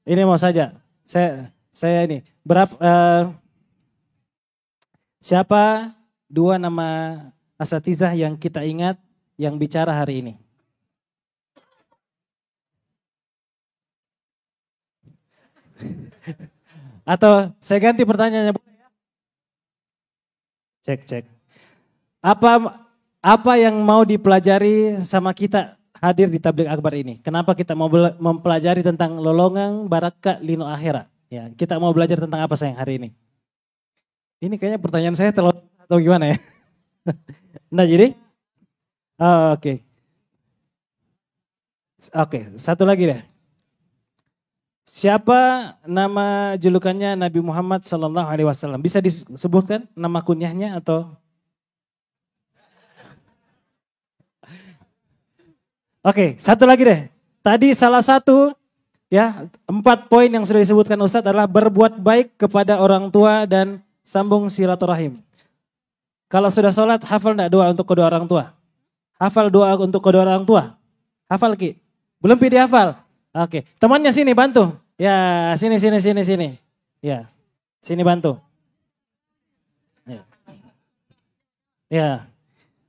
Ini mau saja. Saya ini berapa siapa dua nama asatizah yang kita ingat yang bicara hari ini? Atau saya ganti pertanyaannya. Cek. Apa yang mau dipelajari sama kita hadir di tabligh akbar ini? Kenapa kita mau mempelajari tentang lolongan baraka lino akhira? Ya, kita mau belajar tentang apa sayang hari ini? Ini kayaknya pertanyaan saya terlalu atau gimana ya? Nah jadi, oke. Oke, satu lagi deh. Siapa nama julukannya Nabi Muhammad Sallallahu Alaihi Wasallam? Bisa disebutkan nama kunyahnya atau? Oke, satu lagi deh. Tadi salah satu ya 4 poin yang sudah disebutkan Ustadz adalah berbuat baik kepada orang tua dan sambung silaturahim. Kalau sudah sholat, hafal enggak doa untuk kedua orang tua? Hafal doa untuk kedua orang tua? Hafal Ki? Belum pilih hafal? Oke, temannya sini bantu. Ya, sini. Ya, sini bantu. Ya,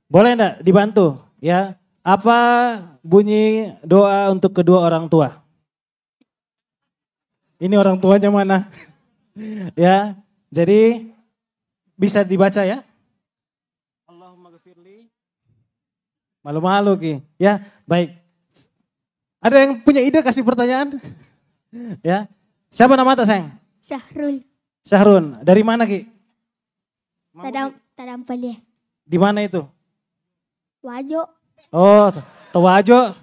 boleh enggak dibantu? Ya, apa bunyi doa untuk kedua orang tua? Ini orang tuanya mana? Ya, jadi bisa dibaca ya. Allahumma ghafirli. Malu-malu Ki. Ya, baik. Ada yang punya ide kasih pertanyaan? Ya. Siapa nama atas sayang? Syahrun. Dari mana Ki? Tadampal ya. Di mana itu? Wajo. Oh, Tawajo.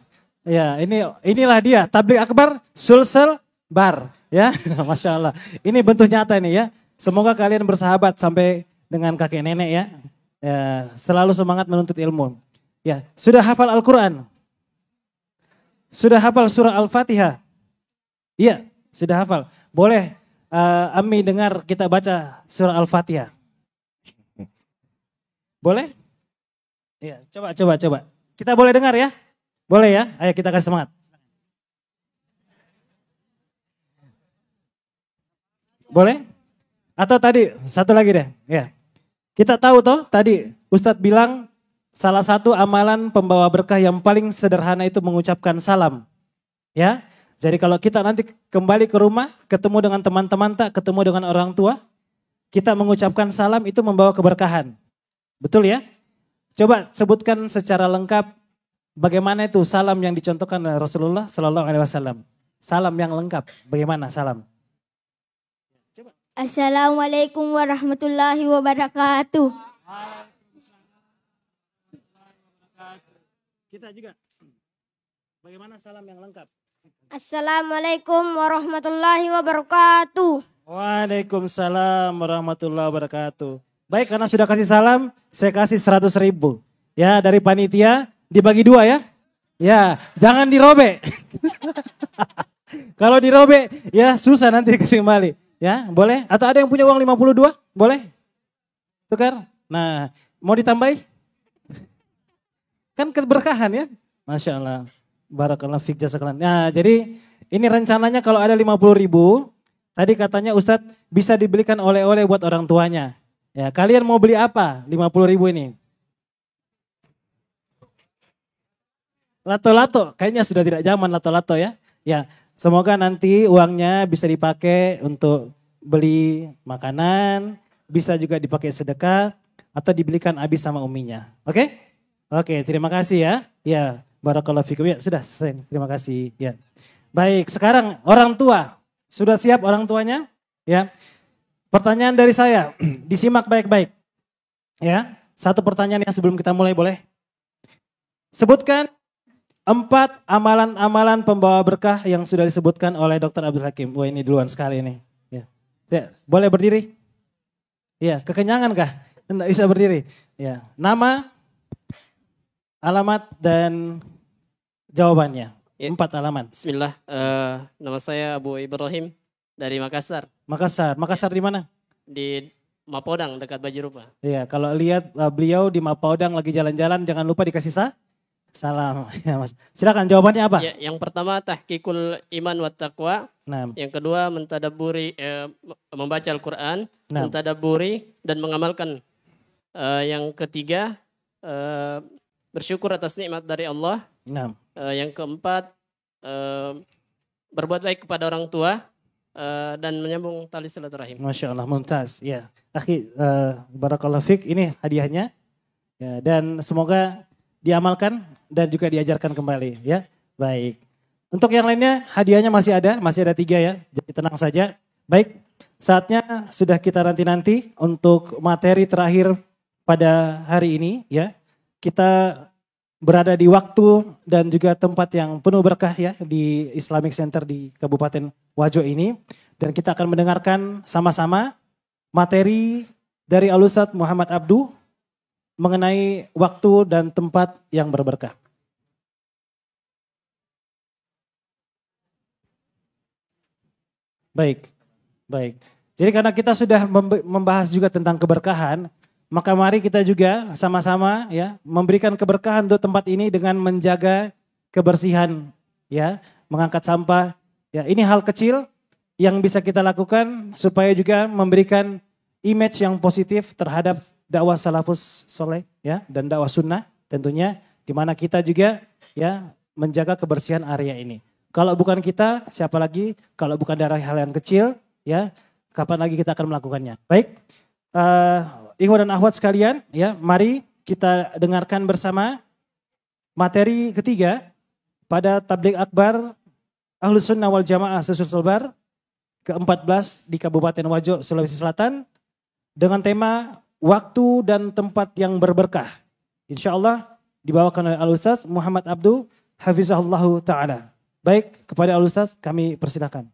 Ya, inilah dia tabligh akbar Sulsel Bar. Ya, Masya Allah. Ini bentuk nyata ini ya. Semoga kalian bersahabat sampai dengan kakek nenek ya. Ya, selalu semangat menuntut ilmu. Ya, sudah hafal Al-Quran? Sudah hafal surah Al-Fatihah? Iya, sudah hafal. Boleh Ami dengar kita baca surah Al-Fatihah? Boleh? Iya, coba. Kita boleh dengar ya? Boleh ya? Ayo kita kasih semangat. Boleh? Atau tadi satu lagi deh. Ya. Kita tahu toh tadi Ustadz bilang salah satu amalan pembawa berkah yang paling sederhana itu mengucapkan salam. Ya. Jadi kalau kita nanti kembali ke rumah, ketemu dengan teman-teman tak, ketemu dengan orang tua, kita mengucapkan salam itu membawa keberkahan. Betul ya? Coba sebutkan secara lengkap bagaimana itu salam yang dicontohkan oleh Rasulullah Sallallahu Alaihi Wasallam. Salam yang lengkap, bagaimana salam? Assalamualaikum warahmatullahi wabarakatuh. Kita juga. Bagaimana salam yang lengkap? Assalamualaikum warahmatullahi wabarakatuh. Waalaikumsalam warahmatullahi wabarakatuh. Baik, karena sudah kasih salam, saya kasih 100.000. Ya, dari panitia dibagi 2 ya. Ya, jangan dirobek. Kalau dirobek, ya susah nanti kasih kembali. Ya, boleh? Atau ada yang punya uang 52? Boleh? Tukar? Nah, mau ditambahi? Kan keberkahan ya? Masya Allah. Barakallah fiik jazakallah. Nah, jadi ini rencananya kalau ada 50.000, tadi katanya Ustadz bisa dibelikan oleh-oleh buat orang tuanya. Ya, kalian mau beli apa 50.000 ini? Lato-lato, kayaknya sudah tidak zaman lato-lato ya. Ya, semoga nanti uangnya bisa dipakai untuk beli makanan, bisa juga dipakai sedekah atau dibelikan Abi sama uminya. Oke? Oke, terima kasih ya. Ya, barakallahu fikum. Ya, sudah, terima kasih. Ya. Baik, sekarang orang tua. Sudah siap orang tuanya? Ya. Pertanyaan dari saya, disimak baik-baik. Ya, satu pertanyaan yang sebelum kita mulai boleh? Sebutkan 4 amalan-amalan pembawa berkah yang sudah disebutkan oleh Dr. Abdul Hakim. Wah, ini duluan sekali ini. Ya, boleh berdiri? Ya, kekenyangan kah? Tidak bisa berdiri. Ya, nama, alamat dan jawabannya. Ya. 4 alamat. Bismillah, nama saya Abu Ibrahim dari Makassar. Makassar di mana? Di Mapodang dekat Bajirupa. Iya, kalau lihat beliau di Mapodang lagi jalan-jalan jangan lupa dikasih Salam. Ya, Mas. Silakan jawabannya apa? Ya, yang pertama tahqiqul iman wa taqwa. Nah, Yang kedua mentadabburi membaca Al-Qur'an, nah, mentadabburi dan mengamalkan. Yang ketiga bersyukur atas nikmat dari Allah. nah. Yang keempat berbuat baik kepada orang tua dan menyambung tali silaturahim. Masya Allah, mumtaz. Ya, akhi, barakallahu fik. Ini hadiahnya. Ya, dan semoga diamalkan dan juga diajarkan kembali. Ya, baik. Untuk yang lainnya hadiahnya masih ada 3 ya. Jadi tenang saja. Baik, saatnya sudah kita nanti untuk materi terakhir pada hari ini. Ya, kita berada di waktu dan juga tempat yang penuh berkah ya di Islamic Center di Kabupaten Wajo ini. Dan kita akan mendengarkan sama-sama materi dari Al-Ustadz Muhammad Abdu mengenai waktu dan tempat yang berberkah. Baik, baik. Jadi karena kita sudah membahas juga tentang keberkahan, maka mari kita juga sama-sama ya memberikan keberkahan untuk tempat ini dengan menjaga kebersihan ya, mengangkat sampah. Ya, ini hal kecil yang bisa kita lakukan supaya juga memberikan image yang positif terhadap dakwah salafus soleh ya dan dakwah sunnah tentunya, di mana kita juga ya menjaga kebersihan area ini. Kalau bukan kita, siapa lagi? Kalau bukan dari hal yang kecil, ya kapan lagi kita akan melakukannya? Baik, ikhwan dan akhwat sekalian, ya mari kita dengarkan bersama materi ketiga pada Tabligh Akbar Ahlus Sunnah wal Jamaah Susul-Sulbar ke-14 di Kabupaten Wajo, Sulawesi Selatan dengan tema waktu dan tempat yang berberkah. Insya Allah dibawakan oleh Al-Ustaz Muhammad Abdu Hafizahullahu Ta'ala. Baik, kepada Al-Ustaz kami persilakan.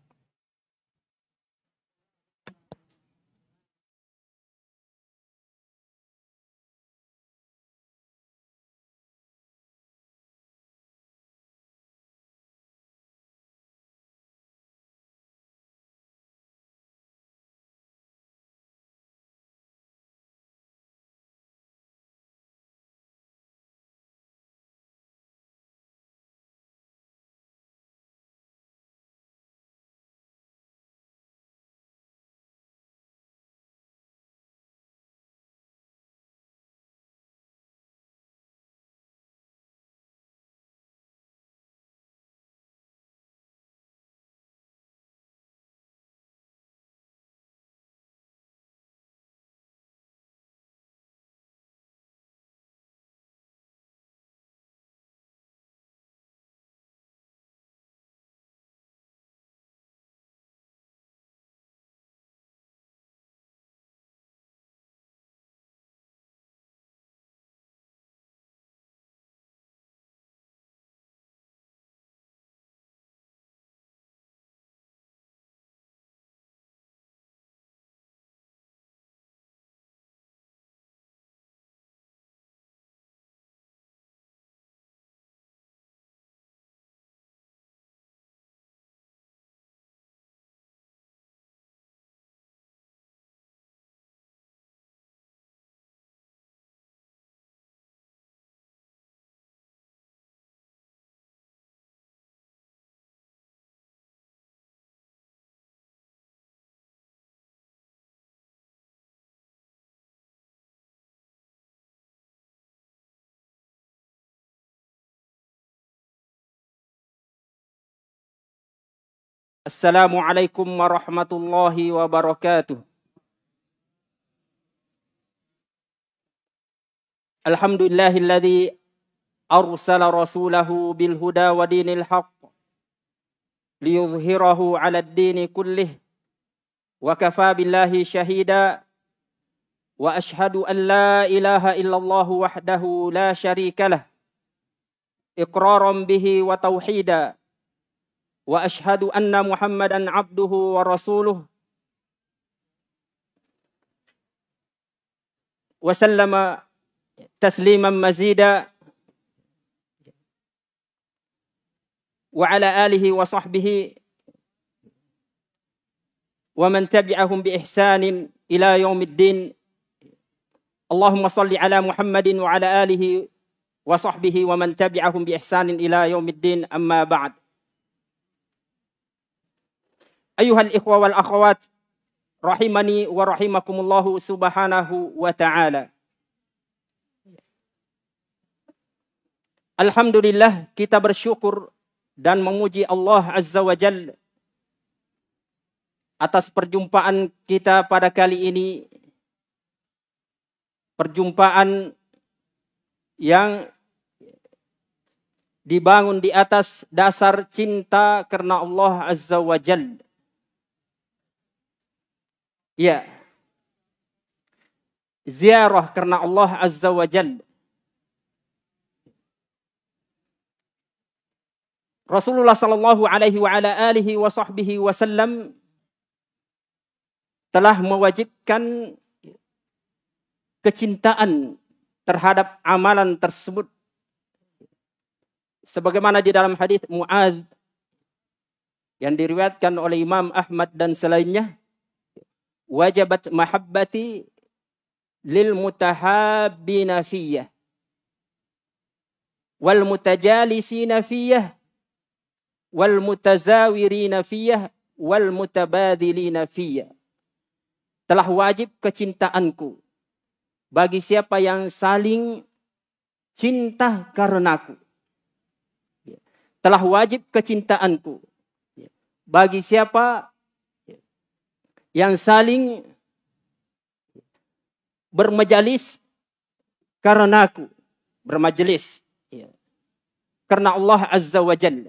Assalamualaikum warahmatullahi wabarakatuh. Alhamdulillahilladzi arsala rasulahu bil huda wa dinil haqq liyudhhirahu 'ala ad-dini kullih wa kafa billahi syahida wa ashhadu an la ilaha illallah wahdahu la syarikalah iqraran bihi wa tauhida wa ashhadu anna Muhammadan abduhu wa rasuluh wa sallama tasliman mazida wa ala alihi wa sahbihi wa man tabi'ahum bi ihsanin ila yaumiddin. Allahumma salli ala Muhammadin wa ala alihi wa sahbihi wa man tabi'ahum bi ihsanin ila yaumiddin, amma ba'd. Ayuhal ikhwa wal akhwat rahimani wa rahimakumullahu subhanahu wa ta'ala. Alhamdulillah, kita bersyukur dan memuji Allah Azza wa Jalla atas perjumpaan kita pada kali ini. Perjumpaan yang dibangun di atas dasar cinta karena Allah Azza wa Jalla. Ya. Ziarah karena Allah Azza wa Jalla. Rasulullah sallallahu alaihi wa ala alihi wa sahbihi wasallam telah mewajibkan kecintaan terhadap amalan tersebut. Sebagaimana di dalam hadis Mu'adz yang diriwayatkan oleh Imam Ahmad dan selainnya, wajabat mahabbati lil mutahabbina fiyah wal mutajalisina fiyah wal mutazawirina fiyah wal mutabadilina fiyah. Telah wajib kecintaanku bagi siapa yang saling cinta karenaku. Telah wajib kecintaanku bagi siapa yang saling bermajelis karenaku. Bermajelis karena Allah Azza wa Jalla.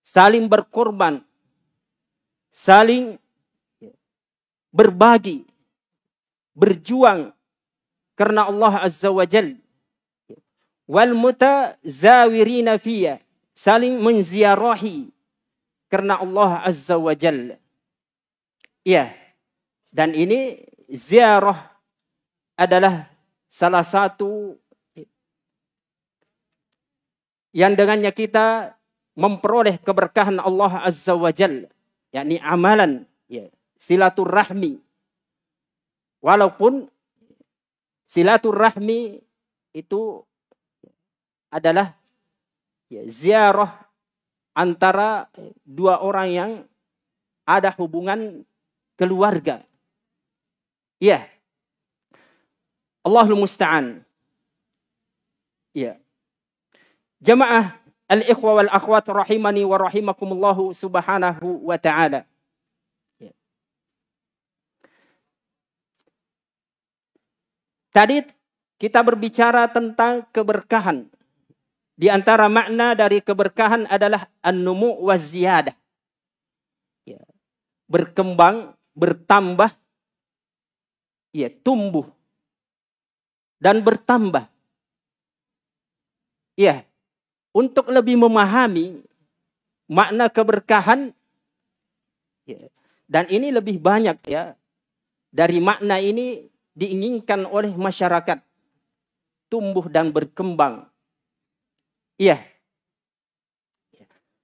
Saling berkorban, saling berbagi, berjuang karena Allah Azza wa Jalla. Wal mutazawirina fiyya, saling menziarahi karena Allah Azza wa Jalla. Ya, dan ini ziarah adalah salah satu yang dengannya kita memperoleh keberkahan Allah Azza wa Jalla, yakni amalan silaturahmi. Walaupun silaturahmi itu adalah ziarah antara dua orang yang ada hubungan keluarga. Ya. Allahul musta'an. Ya. Jamaah al-ikhwa wal akhwat rahimani wa rahimakumullahu subhanahu wa ta'ala. Ya. Tadi kita berbicara tentang keberkahan. Di antara makna dari keberkahan adalah an-numu wa ziyadah. Ya. Berkembang, bertambah, ya, tumbuh dan bertambah. Ya. Untuk lebih memahami makna keberkahan, ya, dan ini lebih banyak ya dari makna ini diinginkan oleh masyarakat tumbuh dan berkembang. Iya.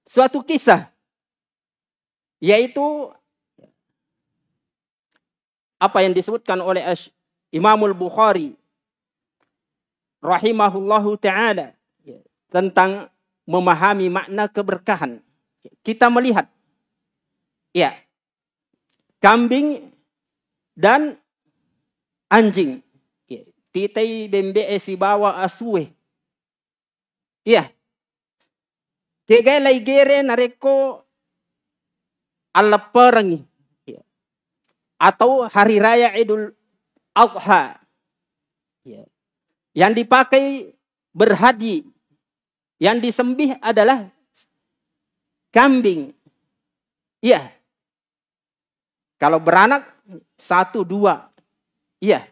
Suatu kisah yaitu apa yang disebutkan oleh Imamul Bukhari rahimahullahu ta'ala tentang memahami makna keberkahan. Kita melihat ya, kambing dan anjing. Titai bembe si bawa asue. Ya. Tiga laigere nareko alaperangi. Ya. Atau hari raya Idul Adha. Ya. Yang dipakai berhaji. Yang disembih adalah kambing. Iya. Kalau beranak 1, 2. Iya.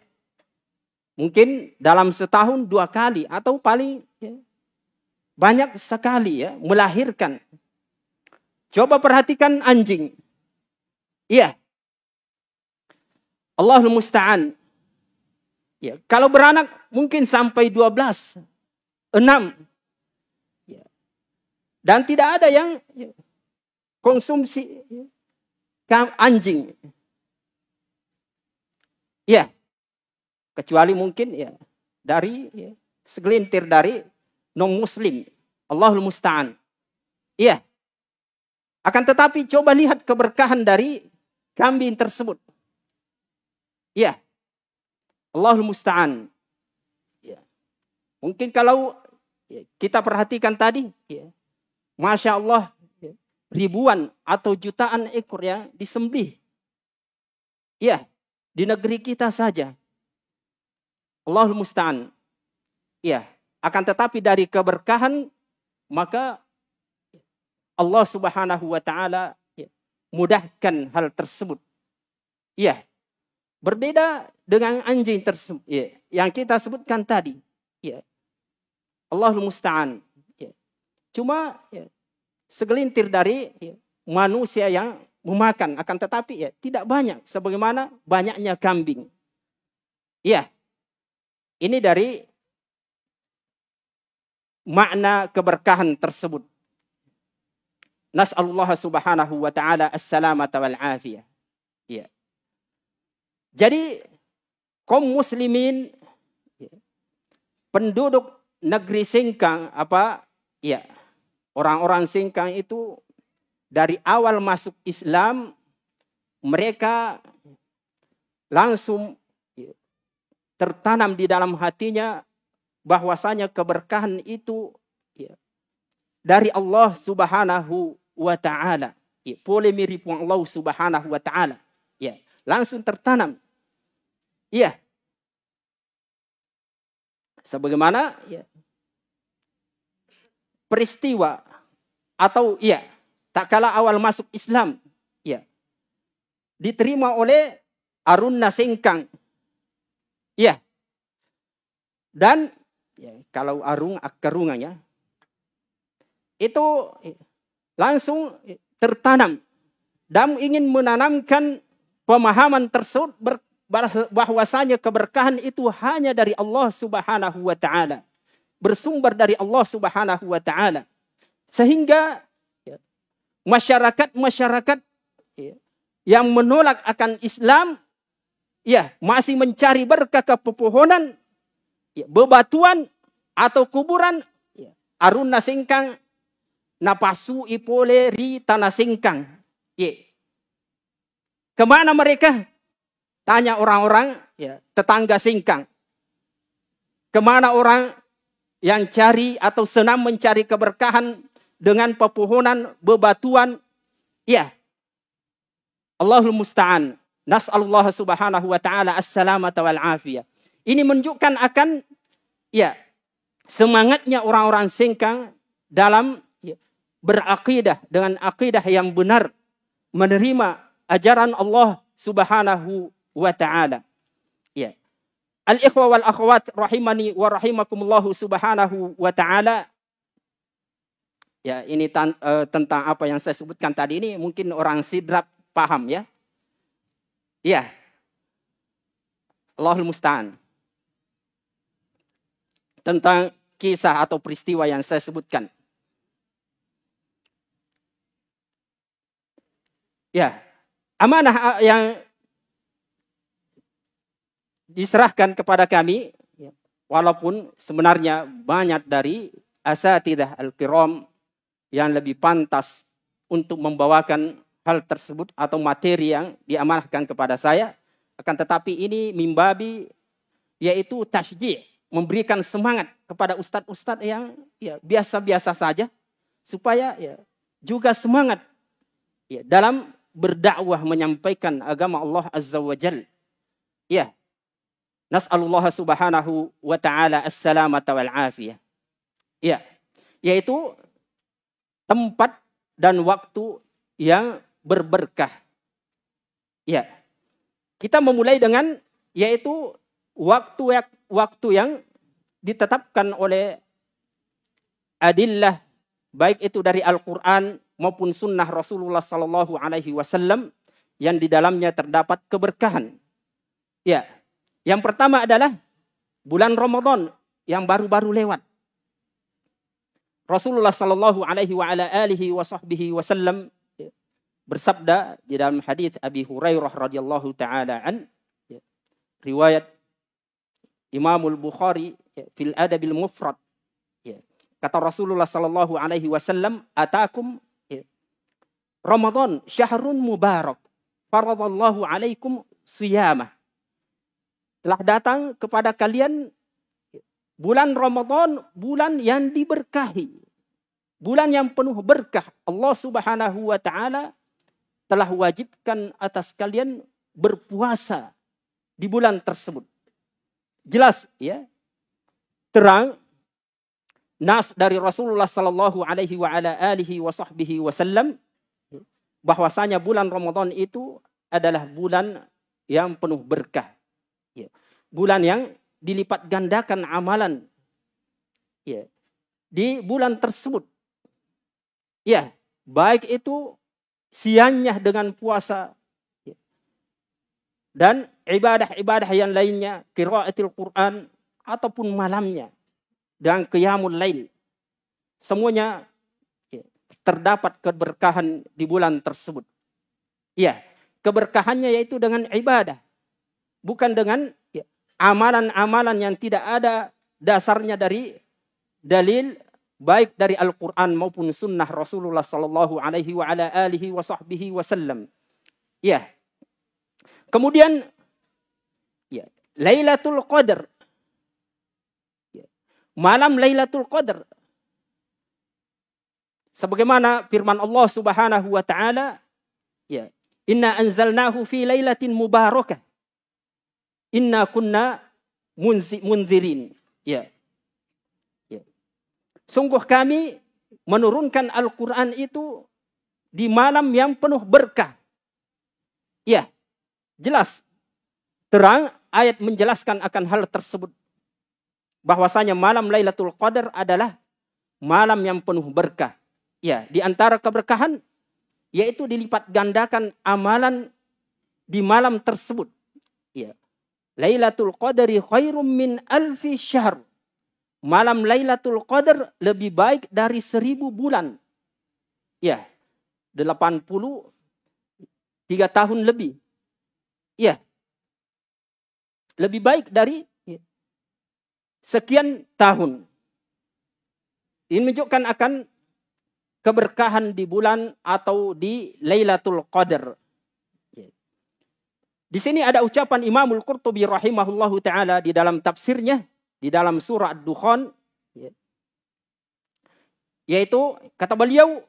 Mungkin dalam setahun 2 kali. Atau paling banyak sekali ya melahirkan. Coba perhatikan anjing. Iya. Allahul musta'an. Ya, kalau beranak mungkin sampai 12. 6. Dan tidak ada yang konsumsi anjing. Ya. Kecuali mungkin ya dari segelintir dari non-muslim. Allahul musta'an. Iya. Akan tetapi coba lihat keberkahan dari kambing tersebut. Iya. Allahul musta'an. Ya. Mungkin kalau kita perhatikan tadi, ya, Masya Allah, ya, ribuan atau jutaan ekor yang disembelih. Ya, di negeri kita saja. Allahul musta'an. Ya, akan tetapi dari keberkahan, maka Allah Subhanahu wa Ta'ala, ya, mudahkan hal tersebut. Ya. Berbeda dengan anjing tersebut, ya, yang kita sebutkan tadi. Ya. Allahul musta'an. Ya. Cuma ya, segelintir dari ya, manusia yang memakan, akan tetapi ya, tidak banyak sebagaimana banyaknya kambing. Ya. Ini dari makna keberkahan tersebut. Nas'alullah subhanahu wa ta'ala as-salamata wal afiyah. Ya. Jadi kaum muslimin, penduduk negeri Singkang, orang-orang Singkang itu dari awal masuk Islam mereka langsung tertanam di dalam hatinya bahwasanya keberkahan itu dari Allah Subhanahu wa Ta'ala. Boleh mirip Allah Subhanahu wa Ta'ala. Ya, langsung tertanam. Iya. Sebagaimana ya, peristiwa atau ya, tak kala awal masuk Islam, ya, diterima oleh Arun Nasengkang. Ya. Dan ya, kalau Arung Akarungan ya, itu langsung tertanam dan ingin menanamkan pemahaman tersebut bahwasanya keberkahan itu hanya dari Allah Subhanahu wa Ta'ala, bersumber dari Allah Subhanahu wa Ta'ala, sehingga ya, masyarakat yang menolak akan Islam ya masih mencari berkah ke pepohonan, ya, bebatuan atau kuburan, ya, Arun Nasengkang napasu ipole ri tanah Singkang. Ya. Kemana mereka? Tanya orang-orang ya, tetangga Singkang. Kemana orang yang cari atau senang mencari keberkahan dengan pepohonan, bebatuan? Ya. Allahul musta'an. Nas'alullah subhanahu wa ta'ala as-salamata wal afiyah. Ini menunjukkan akan ya semangatnya orang-orang Singkang dalam ya, berakidah dengan akidah yang benar, menerima ajaran Allah Subhanahu wa ta'ala. Ya. Al-ikhwa wal akhwat rahimani wa rahimakumullahu subhanahu wa ta'ala. Ya, ini tentang apa yang saya sebutkan tadi ini mungkin orang sidrap paham ya. Ya. Allahul musta'an. Tentang kisah atau peristiwa yang saya sebutkan. Ya. Amanah yang diserahkan kepada kami, walaupun sebenarnya banyak dari asatidah al-kiram yang lebih pantas untuk membawakan hal tersebut atau materi yang diamanahkan kepada saya, akan tetapi ini mimbabi yaitu tasjih, memberikan semangat kepada ustadz-ustadz yang ya, biasa-biasa saja, supaya ya, juga semangat ya, dalam berdakwah menyampaikan agama Allah Azza wa Jal. Ya. Nas'alullah subhanahu wa ta'ala as-salamata wal afiyah. Ya. Yaitu tempat dan waktu yang berberkah. Ya. Kita memulai dengan yaitu waktu yang ditetapkan oleh adillah, baik itu dari Al-Quran maupun sunnah Rasulullah Sallallahu Alaihi Wasallam yang di dalamnya terdapat keberkahan. Ya. Yang pertama adalah bulan Ramadan yang baru-baru lewat. Rasulullah Sallallahu Alaihi Wasallam bersabda di dalam hadis Abi Hurairah radhiyallahu taala an, riwayat Imamul Bukhari fil Adabil Mufrad, Kata Rasulullah sallallahu alaihi wasallam, "Atakum Ramadan syahrun mubarak. Faradallahu alaikum siyamah." Telah datang kepada kalian bulan Ramadan, bulan yang diberkahi. Bulan yang penuh berkah. Allah Subhanahu wa taala telah wajibkan atas kalian berpuasa di bulan tersebut. Jelas ya. Terang nas dari Rasulullah sallallahu alaihi wa ala alihi wa sahbihi wasallam bahwasanya bulan Ramadan itu adalah bulan yang penuh berkah. Ya. Bulan yang dilipat gandakan amalan. Ya. Di bulan tersebut. Ya, baik itu siangnya dengan puasa ya. Dan ibadah-ibadah yang lainnya, qiraatul Quran ataupun malamnya dan qiyamul lail. Semuanya ya, terdapat keberkahan di bulan tersebut. Ya, keberkahannya yaitu dengan ibadah, bukan dengan ya, amalan-amalan yang tidak ada dasarnya dari dalil baik dari Al-Quran maupun sunnah Rasulullah sallallahu alaihi wa ala alihi wa sahbihi wasallam. Ya. Kemudian ya, Lailatul Qadar. Ya. Malam Lailatul Qadar. Sebagaimana firman Allah Subhanahu wa taala, ya, "Inna anzalnahu fi lailatin mubarakah. Inna kunna munzirin." Ya. Sungguh kami menurunkan Al-Quran itu di malam yang penuh berkah. Ya, jelas. Terang ayat menjelaskan akan hal tersebut. Bahwasanya malam Lailatul Qadar adalah malam yang penuh berkah. Ya, di antara keberkahan yaitu dilipat gandakan amalan di malam tersebut. Ya. Lailatul Qadari khairum min alfi syahr. Malam Lailatul Qadar lebih baik dari 1000 bulan. Ya, 83 tahun lebih. Ya, lebih baik dari ya, sekian tahun. Ini menunjukkan akan keberkahan di bulan atau di Lailatul Qadar. Ya. Di sini ada ucapan Imamul Qurtubi rahimahullahu ta'ala di dalam tafsirnya. Di dalam surah Ad-Dukhan, ya, yaitu kata beliau,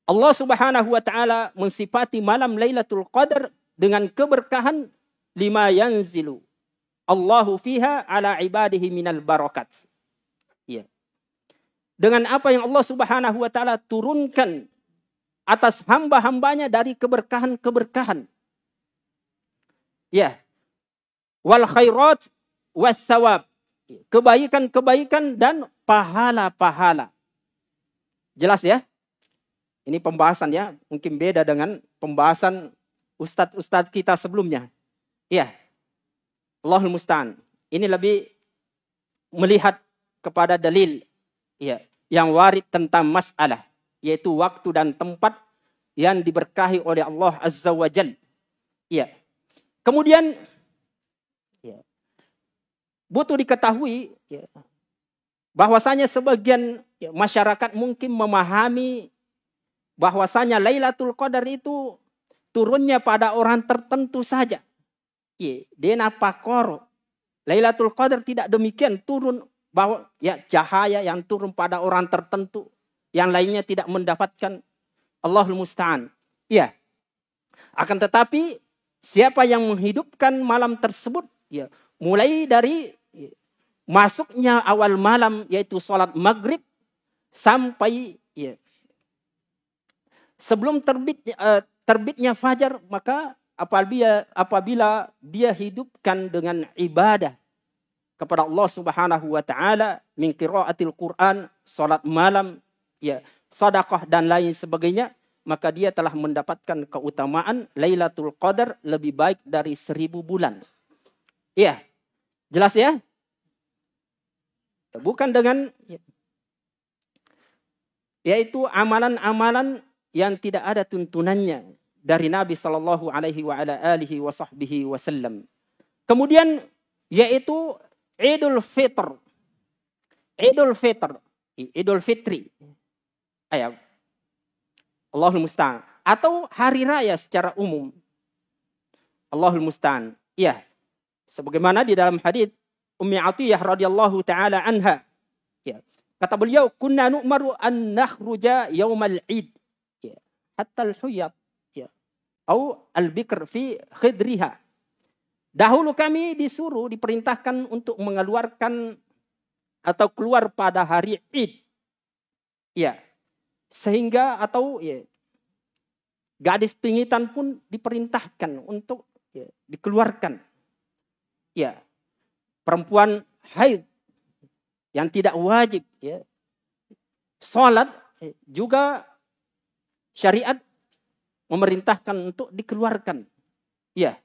Allah Subhanahu wa taala mensifati malam Lailatul Qadar dengan keberkahan lima yanzilu Allahu fiha ala ibadihi minal barakat. Ya. Dengan apa yang Allah Subhanahu wa taala turunkan atas hamba-hambanya dari keberkahan-keberkahan. Ya. Wal khairat wassawab, kebaikan-kebaikan dan pahala-pahala. Jelas ya? Ini pembahasan ya, mungkin beda dengan pembahasan ustadz-ustadz kita sebelumnya. Ya, Allahul Musta'an. Ini lebih melihat kepada dalil ya, yang warid tentang masalah, yaitu waktu dan tempat yang diberkahi oleh Allah Azza wa Jal. Ya. Kemudian butuh diketahui ya, bahwasanya sebagian ya, masyarakat mungkin memahami bahwasanya Lailatul Qadar itu turunnya pada orang tertentu saja. Ya, dena pakoro. Lailatul Qadar tidak demikian, turun bahwa ya cahaya yang turun pada orang tertentu, yang lainnya tidak mendapatkan. Allahul Musta'an. Ya. Akan tetapi siapa yang menghidupkan malam tersebut ya, mulai dari masuknya awal malam yaitu sholat maghrib sampai ya, sebelum terbitnya fajar, maka apabila dia hidupkan dengan ibadah kepada Allah Subhanahu wa taala, min qiraatil Quran, sholat malam, ya, sedekah dan lain sebagainya, maka dia telah mendapatkan keutamaan Lailatul Qadar lebih baik dari 1000 bulan. Iya. Jelas ya? Bukan dengan yaitu amalan-amalan yang tidak ada tuntunannya dari Nabi sallallahu alaihi wa ala alihi wa sahbihi wasallam. Kemudian yaitu Idul Fitr. Idul Fitr, Idul Fitri. Allahul musta'an. Atau hari raya secara umum. Allahul musta'an. Iya. Sebagaimana di dalam hadis Ummi Atiyah radhiyallahu taala anha. Ya. Kata beliau, "Kunna nu'maru an nakhruja yaumal Id." Ya. Hatta al-huyat. Ya. Au al-bikr fi khidriha. Dahulu kami disuruh, diperintahkan untuk mengeluarkan atau keluar pada hari Id. Ya. Sehingga atau gadis pingitan pun diperintahkan untuk dikeluarkan. Ya. Perempuan haid yang tidak wajib salat juga syariat memerintahkan untuk dikeluarkan. Ya.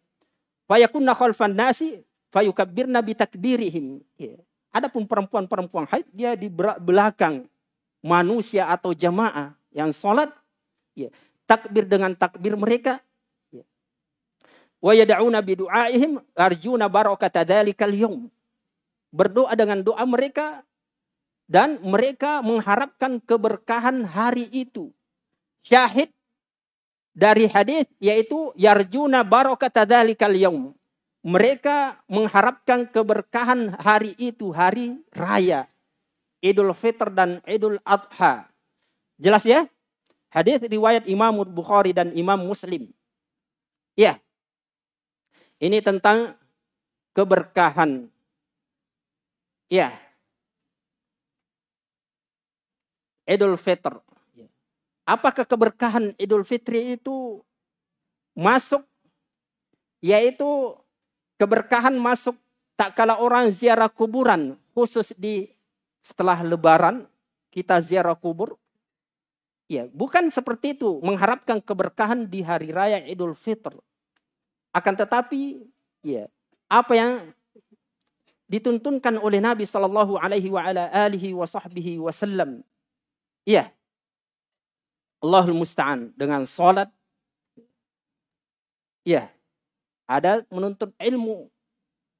Fayakunna khalfan nasi fayukabbirna bitakbirihim. Ya. Adapun perempuan-perempuan haid dia di belakang manusia atau jamaah yang salat, takbir dengan takbir mereka. Wa yad'una bi du'aihim arjuna barakata dzalikal yaum. Berdoa dengan doa mereka dan mereka mengharapkan keberkahan hari itu. Syahid dari hadis yaitu yarjuna barakata dzalikal yaum. Mereka mengharapkan keberkahan hari itu, hari raya Idul Fitr dan Idul Adha. Jelas ya? Hadis riwayat Imam Bukhari dan Imam Muslim. Ya. Ini tentang keberkahan. Ya. Idul Fitr. Apakah keberkahan Idul Fitri itu masuk? Yaitu keberkahan masuk tak kala orang ziarah kuburan. Khusus setelah lebaran kita ziarah kubur. Ya, bukan seperti itu mengharapkan keberkahan di hari raya Idul Fitr. Akan tetapi apa yang dituntunkan oleh Nabi sallallahu alaihi wa ala alihi wa sahbihi wasallam. Iya. Allahul musta'an dengan salat. Iya. Ada menuntut ilmu.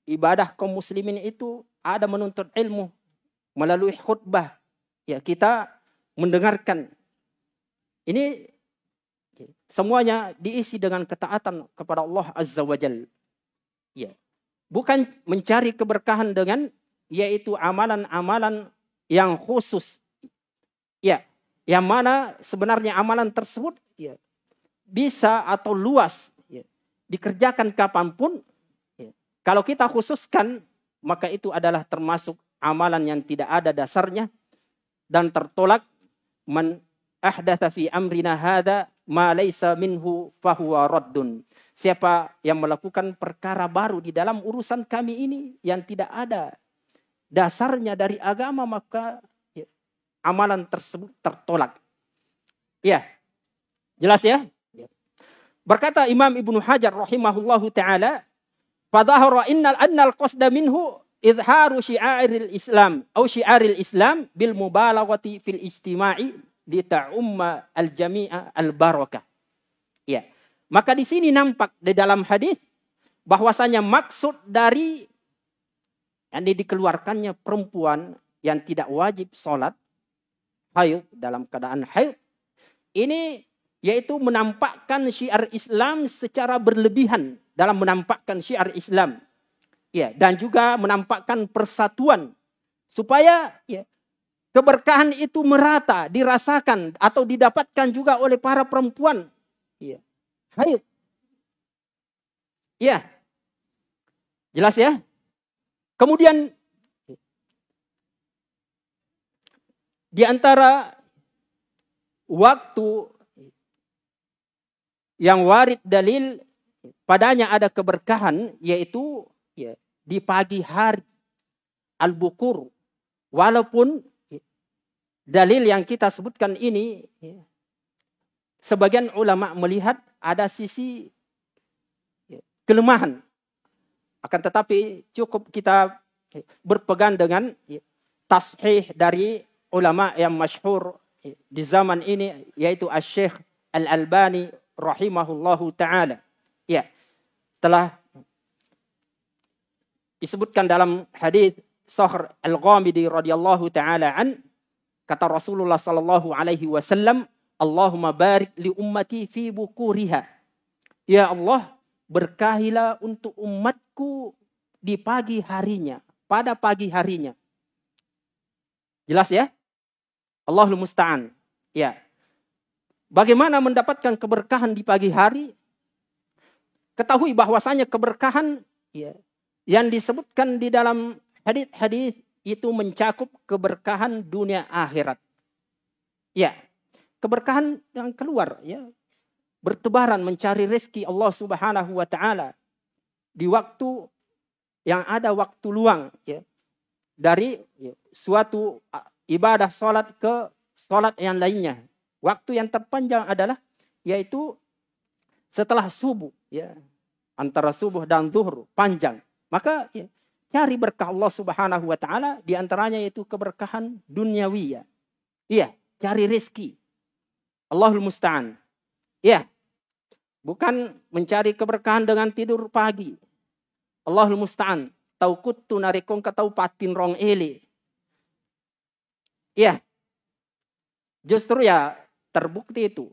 Ibadah kaum muslimin itu ada menuntut ilmu melalui khutbah. Ya, kita mendengarkan. Ini semuanya diisi dengan ketaatan kepada Allah Azza wa Jalla. Ya. Bukan mencari keberkahan dengan yaitu amalan-amalan yang khusus. Ya, yang mana sebenarnya amalan tersebut bisa atau luas dikerjakan kapanpun. Kalau kita khususkan, maka itu adalah termasuk amalan yang tidak ada dasarnya dan tertolak. Man ahdatsa fi amrina hadza ma laysa minhu fahuwa raddun. Siapa yang melakukan perkara baru di dalam urusan kami ini yang tidak ada dasarnya dari agama, maka amalan tersebut tertolak. Ya. Jelas ya? Berkata Imam Ibnu Hajar rahimahullahu taala, "Fadhahara annal qasda minhu izharu syi'aril Islam atau syi'aril Islam bil mubalaghati fil istima'i li ta'umma al jami'a al barakah." Ya. Maka di sini nampak di dalam hadis bahwasanya maksud dari yang dikeluarkannya perempuan yang tidak wajib salat haid dalam keadaan haid ini yaitu menampakkan syiar Islam secara berlebihan dalam menampakkan syiar Islam. Ya, dan juga menampakkan persatuan supaya keberkahan itu merata, dirasakan atau didapatkan juga oleh para perempuan. Ya. Haid. Ya. Jelas ya? Kemudian di antara waktu yang warid dalil padanya ada keberkahan yaitu di pagi hari al-bukur. Walaupun dalil yang kita sebutkan ini sebagian ulama melihat ada sisi kelemahan. Akan tetapi cukup kita berpegang dengan tashih dari ulama yang masyhur di zaman ini yaitu Asy-Syaikh Al-Albani rahimahullahu taala. Ya. Telah disebutkan dalam hadis Sakhr Al-Ghamidi radhiyallahu taala an, kata Rasulullah sallallahu alaihi wasallam, Allahumma barik li ummati fi bukuriha. Ya Allah, berkahilah untuk umatku di pagi harinya, pada pagi harinya. Jelas ya? Allahul musta'an. Ya. Bagaimana mendapatkan keberkahan di pagi hari? Ketahui bahwasanya keberkahan ya, yang disebutkan di dalam hadis-hadis itu mencakup keberkahan dunia akhirat. Ya, keberkahan yang keluar ya, bertebaran mencari rezeki Allah Subhanahu wa taala di waktu yang ada waktu luang ya, dari ya, suatu ibadah salat ke salat yang lainnya. Waktu yang terpanjang adalah yaitu setelah subuh ya, antara subuh dan zuhur panjang. Maka ya, cari berkah Allah Subhanahu wa taala, di antaranya yaitu keberkahan duniawi ya. Iya, cari rezeki. Allahul musta'an. Iya. Bukan mencari keberkahan dengan tidur pagi. Allahul musta'an. Tau kutu narikong katau patin rong ele. Iya. Justru ya terbukti itu.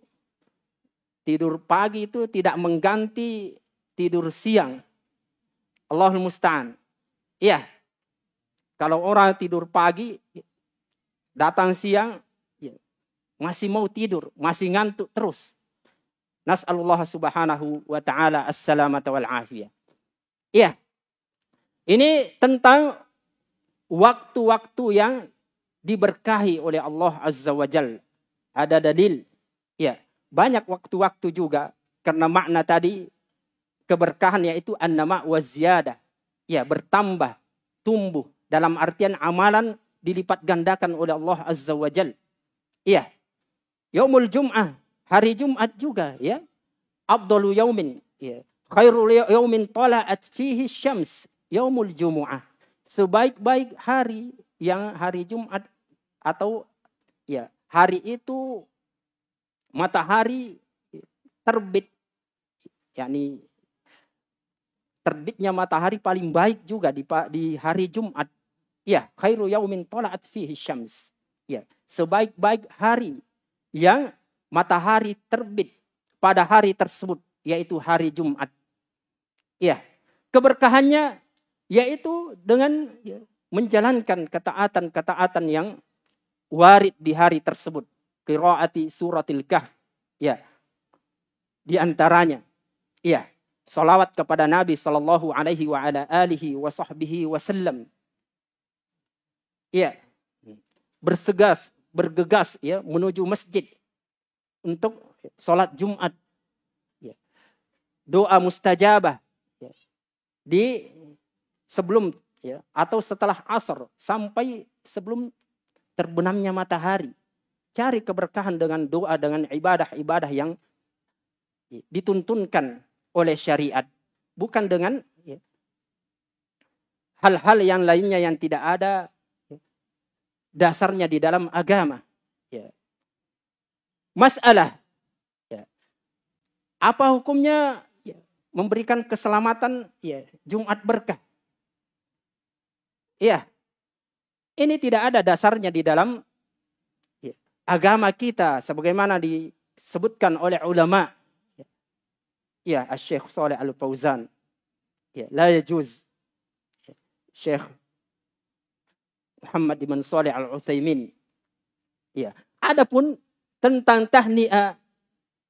Tidur pagi itu tidak mengganti tidur siang. Allahul musta'an. Iya, kalau orang tidur pagi, datang siang, ya, masih mau tidur, masih ngantuk terus. Nas'alullah subhanahu wa ta'ala as-salamata wal afiyah. Iya, ini tentang waktu-waktu yang diberkahi oleh Allah Azza wa Jal. Ada dalil, ya, banyak waktu-waktu juga, karena makna tadi, keberkahan yaitu an-nama wa ziyadah. Ya, bertambah, tumbuh. Dalam artian amalan dilipat gandakan oleh Allah Azza wa Jal. Iya. Yaumul Jum'ah. Hari Jumat juga. Ya. Afdalu yaumin. Ya. Khairul yaumin tala'at fihi syams. Yaumul Jumu'ah. Sebaik-baik hari yang hari Jumat. Atau ya, hari itu matahari terbit. yakni terbitnya matahari paling baik juga di hari Jumat. Ya, khairu yaumin tala'at fihi syams. Ya, sebaik-baik hari yang matahari terbit pada hari tersebut, yaitu hari Jumat. Ya, keberkahannya yaitu dengan ya, menjalankan ketaatan-ketaatan yang warid di hari tersebut. Qiraati suratil Kahf. Ya. Di antaranya, ya, salawat kepada Nabi sallallahu alaihi wa ala alihi wa sahbihi wasallam. Ya. Bergegas ya menuju masjid untuk salat Jumat. Ya. Doa mustajabah ya. Di sebelum ya atau setelah asar sampai sebelum terbenamnya matahari. Cari keberkahan dengan doa, dengan ibadah-ibadah yang dituntunkan oleh syariat. Bukan dengan ya, hal-hal yang lainnya yang tidak ada ya, dasarnya di dalam agama. Ya. Masalah. Ya. Apa hukumnya ya, memberikan keselamatan ya, Jumat berkah? Iya. Ini tidak ada dasarnya di dalam ya, agama kita sebagaimana disebutkan oleh ulama. Ya, Syekh Shalih Al-Fauzan. Ya, la yajuz. Syekh Muhammad bin Shalih Al-Utsaimin. Ya, adapun tentang tahniah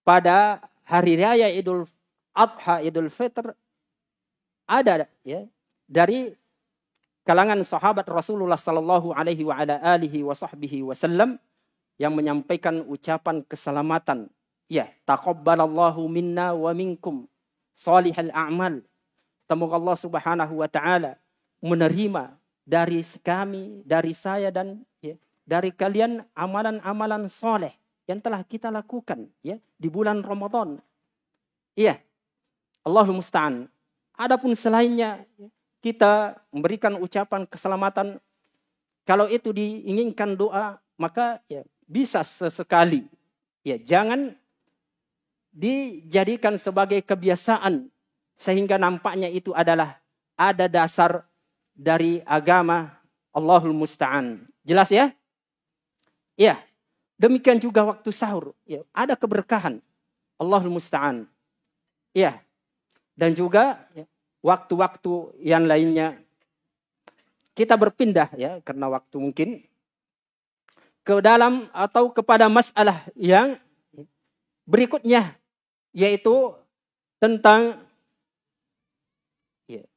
pada hari raya Idul Adha, Idul Fitr ada ya dari kalangan sahabat Rasulullah sallallahu alaihi wa ala alihi wa sahbihi wasallam yang menyampaikan ucapan keselamatan. Ya, taqabbalallahu minna wa minkum salihal a'mal. Semoga Allah Subhanahu wa taala menerima dari kami, dari saya dan ya, dari kalian amalan-amalan soleh yang telah kita lakukan ya di bulan Ramadan. Iya. Allahul musta'an. Adapun selainnya kita memberikan ucapan keselamatan, kalau itu diinginkan doa, maka ya bisa sesekali. Ya, jangan dijadikan sebagai kebiasaan sehingga nampaknya itu adalah ada dasar dari agama Allahul musta'an. Jelas ya? Ya. Demikian juga waktu sahur. Ya, ada keberkahan. Allahul musta'an. Ya. Dan juga ya, waktu-waktu yang lainnya kita berpindah ya karena waktu mungkin ke dalam atau kepada masalah yang berikutnya, yaitu tentang ya,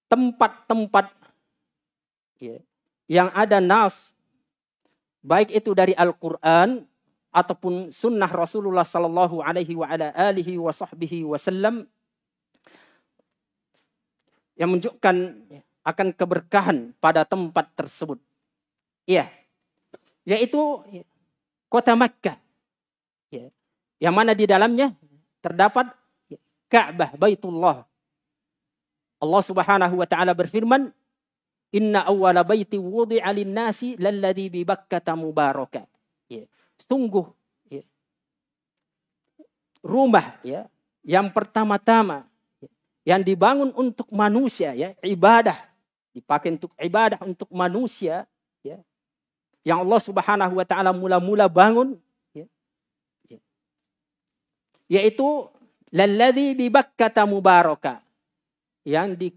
tempat-tempat ya, yang ada nas, baik itu dari Al-Quran ataupun sunnah Rasulullah Sallallahu Alaihi Wasallam yang menunjukkan akan keberkahan pada tempat tersebut. Iya, yaitu kota Makkah. Ya. Yang mana di dalamnya terdapat Ka'bah, Baitullah. Allah Subhanahu wa taala berfirman, "Inna awwala baiti wudi'a lin-nasi lalladzi bi Bakkah mubaraka." Ya. Sungguh ya, rumah ya yang pertama-tama ya, yang dibangun untuk manusia ya, ibadah, dipakai untuk ibadah untuk manusia ya. Yang Allah Subhanahu wa taala mula-mula bangun ya, ya, yaitu lalladzi bi Bakkah mubaraka, yang di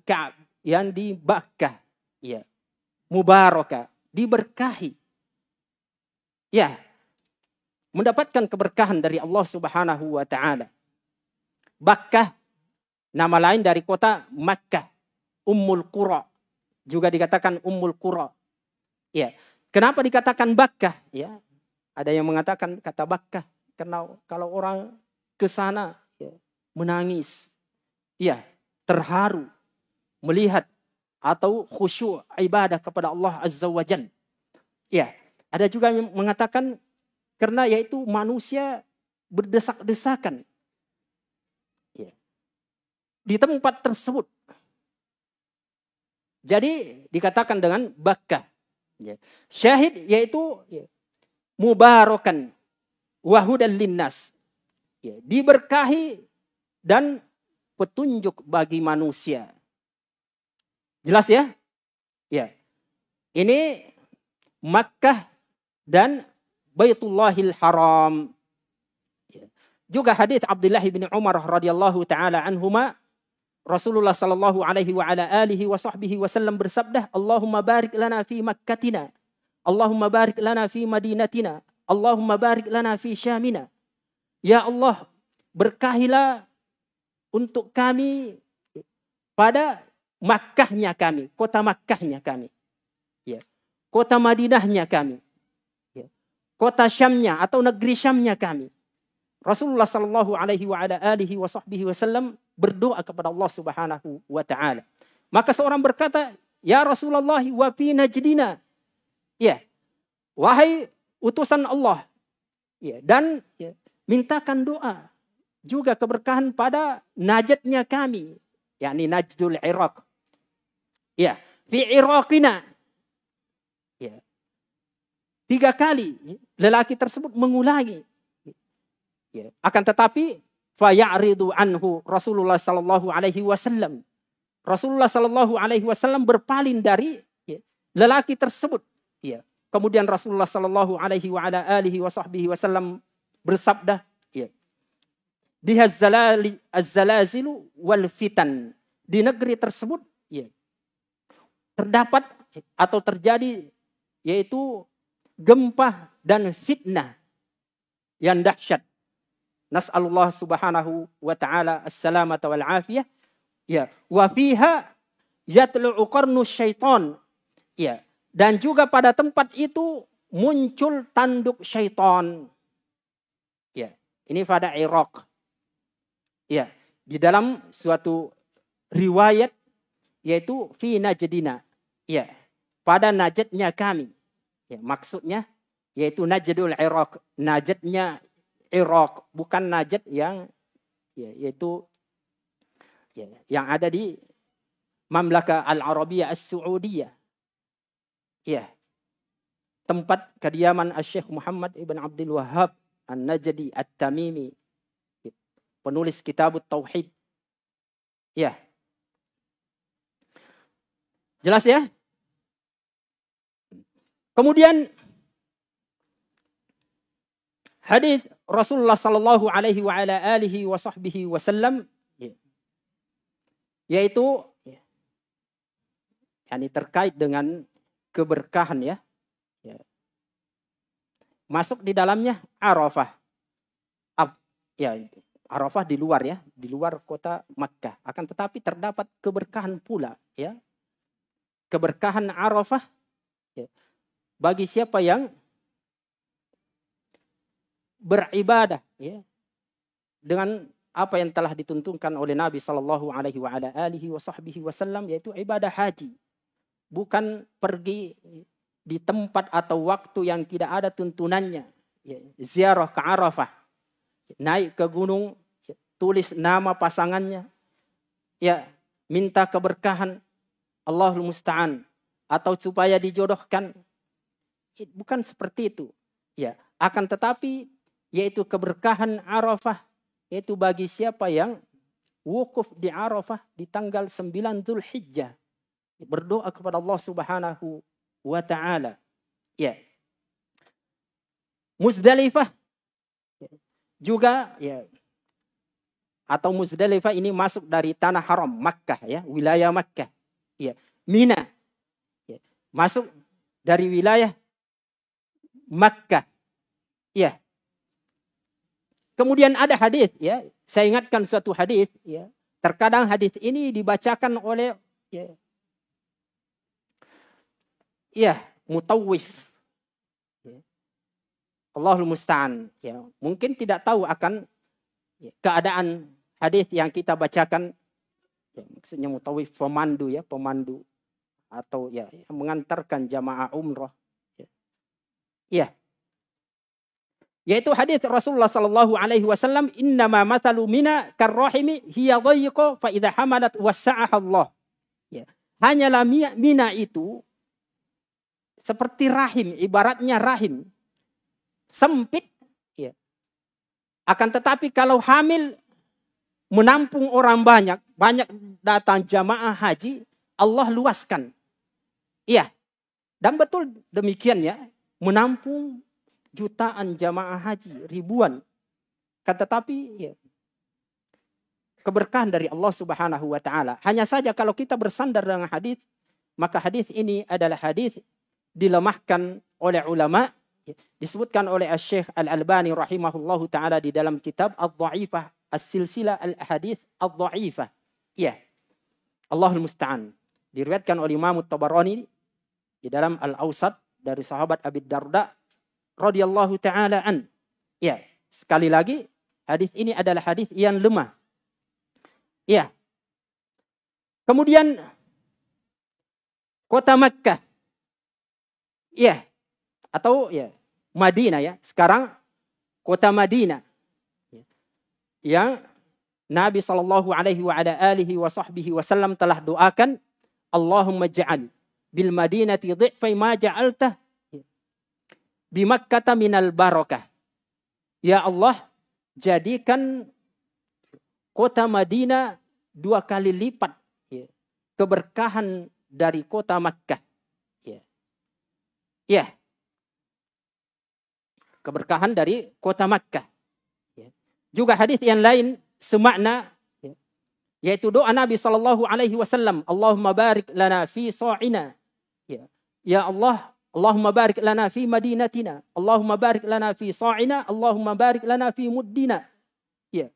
Bakkah ya, mubaraka, diberkahi. Ya, mendapatkan keberkahan dari Allah Subhanahu wa taala. Bakkah nama lain dari kota Makkah, Ummul Qura, juga dikatakan Ummul Qura. Ya. Kenapa dikatakan Bakkah? Ya, ada yang mengatakan kata Bakkah karena kalau orang ke sana ya, menangis, ya, terharu melihat atau khusyuk ibadah kepada Allah Azza wa Jalla. Ya, ada juga yang mengatakan karena yaitu manusia berdesak-desakan ya, di tempat tersebut. Jadi dikatakan dengan Bakkah. Ya. Syahid yaitu ya, mubarakan wahudan linnas. Ya, diberkahi dan petunjuk bagi manusia. Jelas ya? Ya. Ini Makkah dan Baitullahil Haram. Ya. Juga hadis Abdullah bin Umar radhiyallahu taala anhuma, Rasulullah sallallahu alaihi wasallam bersabda, Allahumma barik lana fi Makkatina, Allahumma barik lana fi Madinatina, Allahumma barik lana fi Syamina. Ya Allah, berkahilah untuk kami pada Makkahnya kami, kota Makkahnya kami. Ya. Kota Madinahnya kami. Ya. Kota Syamnya atau negeri Syamnya kami. Rasulullah sallallahu alaihi wasallam berdoa kepada Allah Subhanahu wa taala. Maka seorang berkata, "Ya Rasulullah wa fi najdina." Ya. Wahai utusan Allah. Ya, dan ya, mintakan doa juga keberkahan pada Najdnya kami, yakni Najdul Iraq. Ya, fi Iraqina. Ya. 3 kali lelaki tersebut mengulangi. Ya. Akan tetapi fayaridu anhu Rasulullah sallallahu alaihi wasallam. Rasulullah sallallahu alaihi wasallam berpaling dari ya, lelaki tersebut. Ya. Kemudian Rasulullah sallallahu alaihi wasallam bersabda, ya. Bihazzalazilu wal fitan. Di negeri tersebut ya, terdapat atau terjadi yaitu gempa dan fitnah yang dahsyat. Nas'alullah subhanahu wa ta'ala as-salamata wal afiyah. Ya, wa fiha yatlu'u qarnu syaitan. Ya, dan juga pada tempat itu muncul tanduk syaitan. Ya, ini pada Irak. Ya, di dalam suatu riwayat yaitu fi Najdina. Ya, pada Najdnya kami. Ya, maksudnya yaitu Najdul Irak, Najdnya Irak, bukan Najd yang ya, yaitu ya, yang ada di Mamlakah Al-Arabiyah As-Saudiyah. Ya. Tempat kediaman Syekh Muhammad ibn Abdul Wahhab An-Najdi At-Tamimi, penulis Kitab Tauhid. Ya. Jelas ya? Kemudian hadis Rasulullah sallallahu alaihi wa ala alihi wa sahbihi wasallam, yaitu yakni terkait dengan keberkahan ya. Masuk di dalamnya Arafah. Ya, Arafah di luar ya, di luar kota Makkah. Akan tetapi terdapat keberkahan pula ya. Keberkahan Arafah ya, bagi siapa yang beribadah ya, dengan apa yang telah dituntunkan oleh Nabi sallallahu alaihi wa ala alihi wa sahbihi wasallam, yaitu ibadah haji. Bukan pergi di tempat atau waktu yang tidak ada tuntunannya. Ya, ziarah ke Arafah, naik ke gunung, ya, tulis nama pasangannya, ya, minta keberkahan, Allahul Musta'an, atau supaya dijodohkan. Bukan seperti itu. Ya, akan tetapi yaitu keberkahan Arafah, yaitu bagi siapa yang wukuf di Arafah di tanggal 9 Dzulhijjah, berdoa kepada Allah Subhanahu wa ta'ala. Ya. Muzdalifah juga ya, atau Muzdalifah ini masuk dari tanah haram Makkah ya, wilayah Makkah. Ya. Mina ya, masuk dari wilayah Makkah. Ya. Kemudian ada hadis ya, saya ingatkan suatu hadis ya. Terkadang hadis ini dibacakan oleh ya mutawif. Ya. Allahul Musta'an. Ya. Mungkin tidak tahu akan keadaan hadis yang kita bacakan. Ya, maksudnya mutawif pemandu ya, pemandu atau ya mengantarkan jamaah umrah. Ya. Ya. Yaitu hadis Rasulullah sallallahu alaihi wasallam, innama mathalu mina karrahimi hiya dhayqa fa idza hamalat wasa'aha Allah. Ya. Hanyalah mina itu seperti rahim, ibaratnya rahim sempit ya. Akan tetapi kalau hamil menampung orang banyak datang jamaah haji, Allah luaskan. Iya. Dan betul demikian ya, menampung jutaan jamaah haji, ribuan. Kan tetapi ya, keberkahan dari Allah Subhanahu wa taala. Hanya saja kalau kita bersandar dengan hadis, maka hadis ini adalah hadis dilemahkan oleh ulama, disebutkan oleh Syekh Al-Albani rahimahullahu taala di dalam kitab Ad-Dha'ifah, As-Silsilah Al-Hadits Ad-Dha'ifah. Ya. Allahul Musta'an. Diriwayatkan oleh Imam At-Tabarani di dalam Al-Awsat dari sahabat Abi Darda radhiyallahu taala an. Ya, sekali lagi hadis ini adalah hadis yang lemah. Ya. Kemudian kota Makkah. Ya, atau ya Madinah ya. Sekarang kota Madinah yang Nabi sallallahu alaihi wa ala alihi wa sahbihi wasallam telah doakan, Allahumma ja'al bil Madinati dhi'fai ma ja'altah bi Makkah minal barakah. Ya Allah, jadikan kota Madinah 2 kali lipat ya, keberkahan dari kota Makkah. Ya, keberkahan dari kota Makkah. Ya. Juga hadis yang lain semakna, ya, yaitu doa Nabi sallallahu alaihi wasallam, Allahumma barik lana fi sa'ina. Ya. Ya Allah, Allahumma barik lana fi madinatina. Allahumma barik lana fi sa'ina. Allahumma barik lana fi muddina. Ya.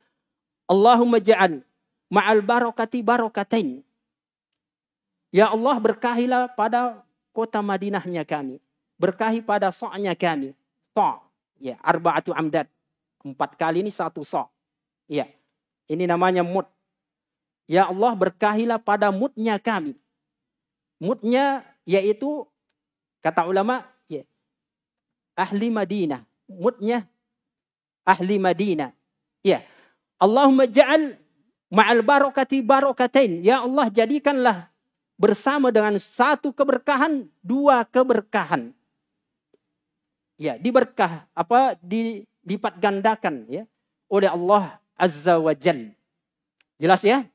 Allahumma ja'al ma'al barakati barakatain. Ya Allah, berkahilah pada kota Madinahnya kami. Berkahi pada sa'nya kami. Sa'. Ya, arba'atu amdad. 4 kali ini 1 sa'. Ya. Ini namanya mud. Ya Allah, berkahilah pada mudnya kami. Mudnya yaitu kata ulama ya, ahli Madinah. Mudnya ahli Madinah. Ya. Allahumma ja'al ma'al barakati barakatain. Ya Allah, jadikanlah bersama dengan 1 keberkahan 2 keberkahan. Ya, diberkah dilipat gandakan ya oleh Allah Azza wa Jalla. Jelas ya?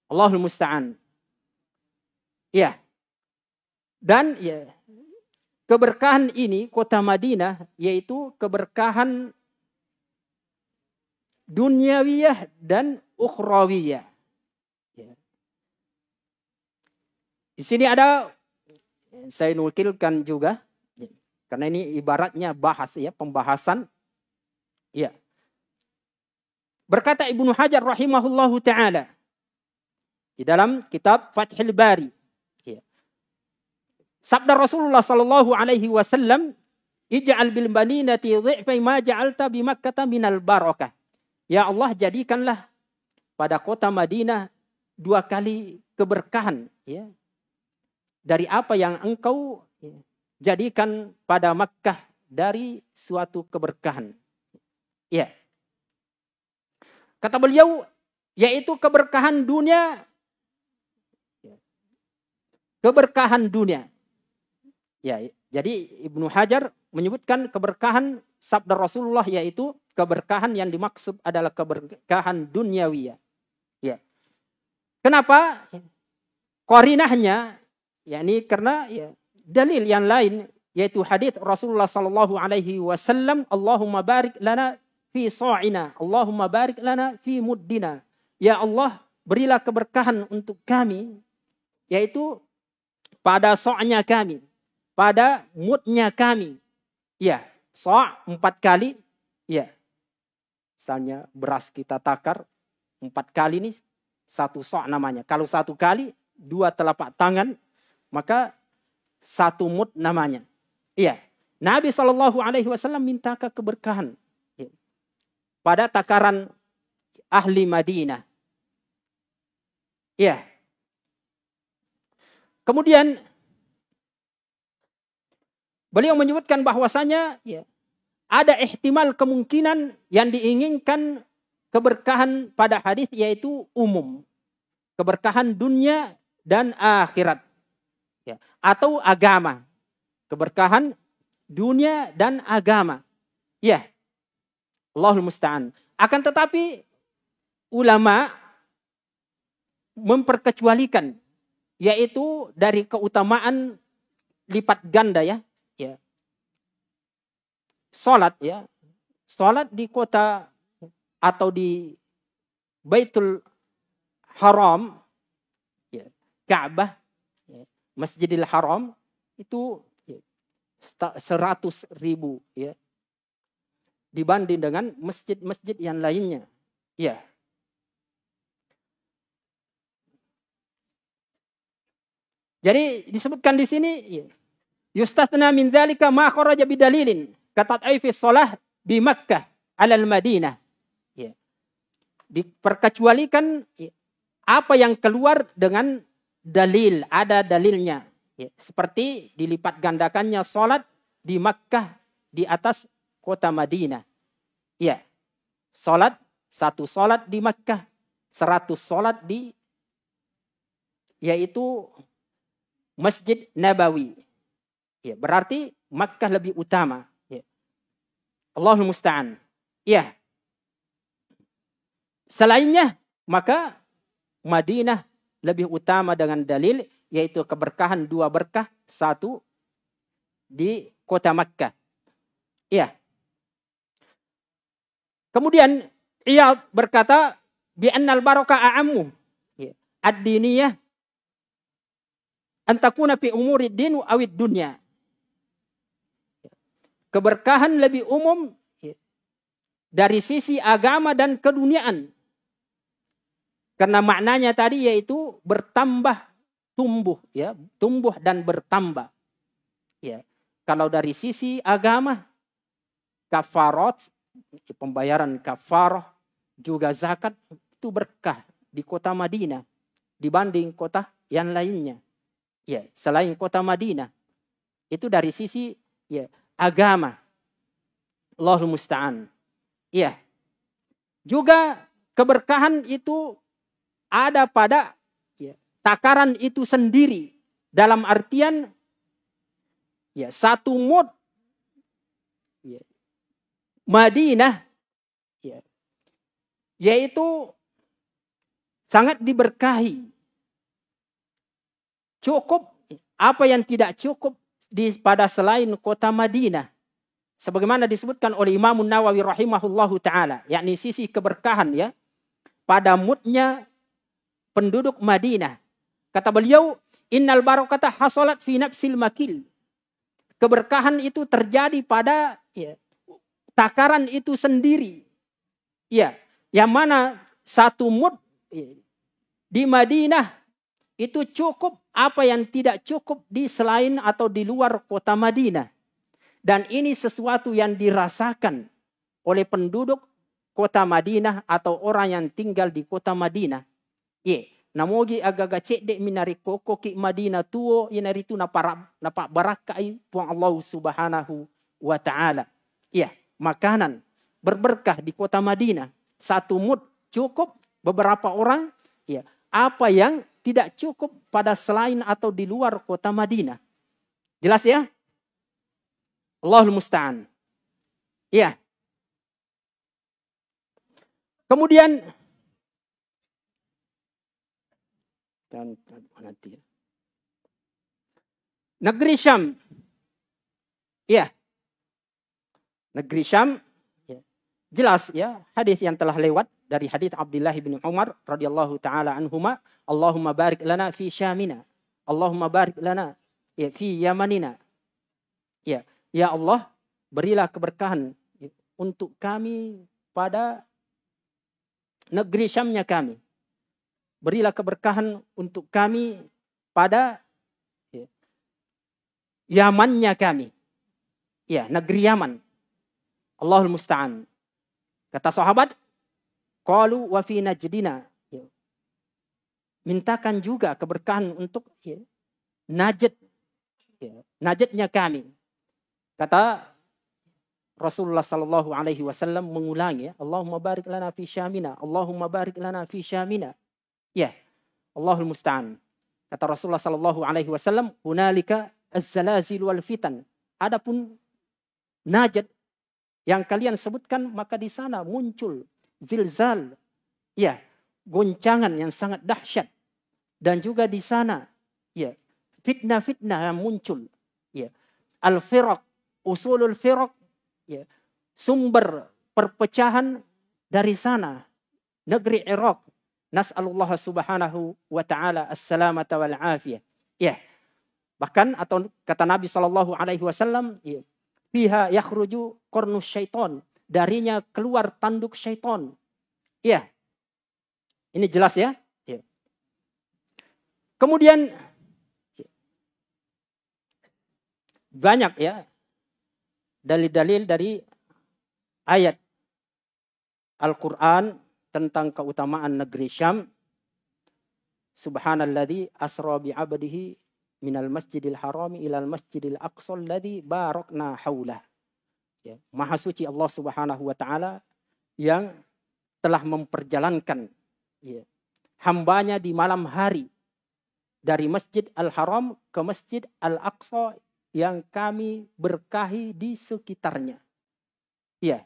Allahul Musta'an. Ya. Dan ya keberkahan ini kota Madinah yaitu keberkahan dunyawiyah dan ukhrawiyah. Ya. Di sini ada, saya nukilkan juga, karena ini ibaratnya bahas ya, pembahasan. Ya. Berkata Ibnu Hajar rahimahullahu taala di dalam kitab Fathul Bari, ya. Sabda Rasulullah sallallahu alaihi wasallam, "Ij'al bil Madinati dhi'fai ma ja'alta bi Makkah minal barakah." Ya Allah, jadikanlah pada kota Madinah 2 kali keberkahan, ya, dari apa yang engkau jadikan pada Makkah dari suatu keberkahan. Ya. Kata beliau, yaitu keberkahan dunia. Keberkahan dunia. Ya, jadi Ibnu Hajar menyebutkan keberkahan sabda Rasulullah yaitu keberkahan yang dimaksud adalah keberkahan duniawi. Ya. Kenapa? Qarinahnya, yakni karena ya, dalil yang lain yaitu hadis Rasulullah sallallahu alaihi wasallam, Allahumma barik lana fi sa'ina, Allahumma barik lana fi muddina. Ya Allah, berilah keberkahan untuk kami yaitu pada sa'nya kami, pada mudnya kami. Ya, sa' 4 kali. Ya. Misalnya beras kita takar 4 kali nih 1 sa' namanya. Kalau 1 kali 2 telapak tangan maka 1 mud namanya. Iya. Nabi SAW minta keberkahan ya, pada takaran ahli Madinah. Iya. Kemudian beliau menyebutkan bahwasanya ya, ada ihtimal kemungkinan yang diinginkan keberkahan pada hadis yaitu umum. Keberkahan dunia dan akhirat. Ya, atau agama. Keberkahan dunia dan agama. Ya. Allahul musta'an. Akan tetapi ulama memperkecualikan yaitu dari keutamaan lipat ganda ya. Ya. Salat ya. Salat di kota atau di Baitul Haram ya, Ka'bah ya, Masjidil Haram itu ya, 100.000 ya. Dibanding dengan masjid-masjid yang lainnya. Ya. Jadi disebutkan di sini ya, yustatsna min dzalika ma kharaja bidalilin katad'ifi shalah bi Makkah 'alal Madinah. Ya. Diperkecualikan ya, apa yang keluar dengan dalil, ada dalilnya. Ya. Seperti dilipat gandakannya salat di Makkah di atas kota Madinah. Ya. Salat, 1 salat di Makkah, 100 salat di yaitu Masjid Nabawi. Ya, berarti Makkah lebih utama. Ya. Allahul musta'an. Ya. Selainnya, maka Madinah lebih utama dengan dalil, yaitu keberkahan 2 berkah, 1 di kota Makkah. Ya. Kemudian, Iyad berkata, bi'annal baraka a'ammu. Ya. Ad-diniyah antakuna fi umuri din awid dunya. Keberkahan lebih umum ya, dari sisi agama dan keduniaan. Karena maknanya tadi yaitu bertambah, tumbuh ya, tumbuh dan bertambah. Ya. Kalau dari sisi agama, kafarat, pembayaran kafarah, juga zakat itu berkah di kota Madinah dibanding kota yang lainnya. Ya, selain kota Madinah. Itu dari sisi ya, agama. Allahul musta'an. Ya. Juga keberkahan itu ada pada ya, takaran itu sendiri. Dalam artian ya, 1 mud ya, Madinah ya, yaitu sangat diberkahi. Cukup apa yang tidak cukup pada selain kota Madinah. Sebagaimana disebutkan oleh Imam Nawawi rahimahullahu ta'ala. Yakni sisi keberkahan ya. Pada moodnya penduduk Madinah. Kata beliau, innal barakata hasolat fi nafsil makil. Keberkahan itu terjadi pada ya, takaran itu sendiri. Ya, yang mana satu mood ya, di Madinah itu cukup apa yang tidak cukup di selain atau di luar kota Madinah. Dan ini sesuatu yang dirasakan oleh penduduk kota Madinah atau orang yang tinggal di kota Madinah. Ye, namogi agak cek minari koko ki Madinah tuo inari tu napak barakai puang Allah Subhanahu wa taala. Ya, makanan berberkah di kota Madinah. Satu mud cukup beberapa orang, ya. Apa yang tidak cukup pada selain atau di luar kota Madinah. Jelas ya? Allahul musta'an. Ya. Kemudian negeri Syam. Ya. Negeri Syam ya. Jelas ya, hadis yang telah lewat dari hadis Abdullah bin Umar radhiyallahu taala anhuma, Allahumma barik lana fi Syamina. Allahumma barik lana ya fi Yamanina. Ya. Ya Allah, berilah keberkahan untuk kami pada negeri Syamnya kami. Berilah keberkahan untuk kami pada ya, Yamannya kami. Ya, negeri Yaman. Allahul musta'an. Kata sahabat, qalu wa fi najdina. Ya. Mintakan juga keberkahan untuk ya, Najd. Ya, Najdnya kami. Kata Rasulullah sallallahu alaihi wasallam mengulangi ya, Allahumma barik lana fi Syamina, Allahumma barik lana fi Syamina. Ya, Allahul musta'an. Kata Rasulullah sallallahu alaihi wasallam, hunalika az-zalazil wal fitan. Adapun Najd yang kalian sebutkan, maka di sana muncul zilzal, ya, goncangan yang sangat dahsyat, dan juga di sana, ya, fitnah-fitnah yang muncul, ya, al-firaq, usulul firaq, ya, sumber perpecahan dari sana, negeri Irak. Nas'alullah subhanahu wa ta'ala as-salamata wal afiyah. Ya, bahkan atau kata Nabi SAW, ya, fiha yakhruju qarnus syaiton. Darinya keluar tanduk syaiton. Ya. Ini jelas ya. Ya. Kemudian banyak ya dalil-dalil dari ayat Al-Quran tentang keutamaan negeri Syam. Subhanalladzi asra bi'abdihi minal masjidil harami ilal masjidil aqsal ladzi barakna haulah. Ya, Maha suci Allah Subhanahu wa taala yang telah memperjalankan ya, hambanya di malam hari dari Masjid Al-Haram ke Masjid Al-Aqsa yang kami berkahi di sekitarnya. Ya,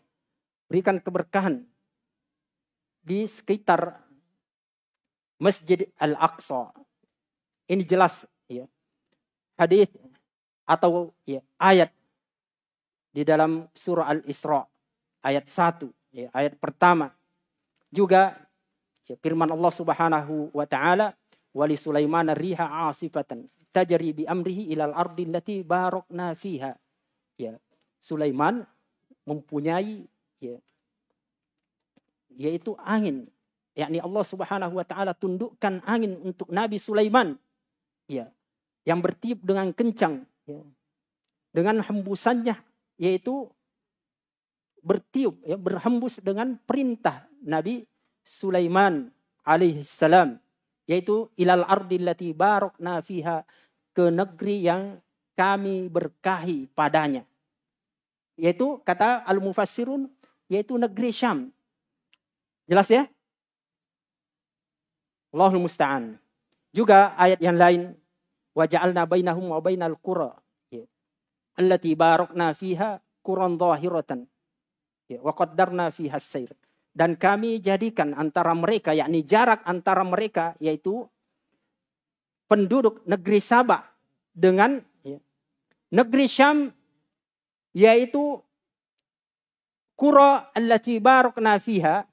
berikan keberkahan di sekitar Masjid Al-Aqsa. Ini jelas ya. Hadis atau ya, ayat di dalam surah Al-Isra ayat 1, ya, ayat pertama. Juga ya, firman Allah Subhanahu wa taala, "Wa li Sulaiman riha 'asifatan tajri bi amrihi ilal ardi allati barakna fiha." Ya, Sulaiman mempunyai ya, yaitu angin. Yakni Allah Subhanahu wa taala tundukkan angin untuk Nabi Sulaiman. Ya, yang bertiup dengan kencang ya. Dengan hembusannya yaitu bertiup ya, berhembus dengan perintah Nabi Sulaiman alaihissalam, yaitu ilal ardi allati barakna fiha, ke negeri yang kami berkahi padanya. Yaitu kata al-mufassirun yaitu negeri Syam. Jelas ya? Allahul musta'an. Juga ayat yang lain, wa ja'alna bainahum wa bainal qura allati barakna fiha quran dhahiratan wa qaddarna fiha as-sayr. Dan kami jadikan antara mereka, yakni jarak antara mereka, yaitu penduduk negeri Sabah dengan ya, negeri Syam yaitu qura allati barakna fiha,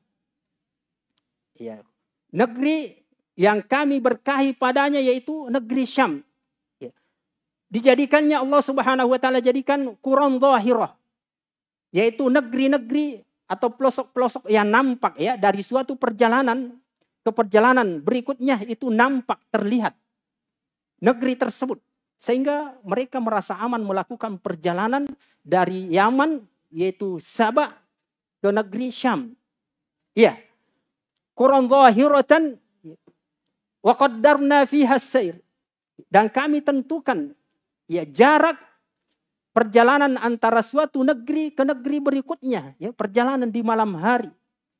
ya, negeri yang kami berkahi padanya yaitu negeri Syam. Ya. Dijadikannya Allah Subhanahu wa taala jadikan quran dhahirah, yaitu negeri-negeri atau pelosok-pelosok yang nampak ya dari suatu perjalanan ke perjalanan berikutnya itu nampak terlihat negeri tersebut, sehingga mereka merasa aman melakukan perjalanan dari Yaman yaitu Sabah ke negeri Syam. Iya. Quran dhahiratan wa qaddarna fiha as-sayr, dan kami tentukan ya jarak perjalanan antara suatu negeri ke negeri berikutnya, ya, perjalanan di malam hari.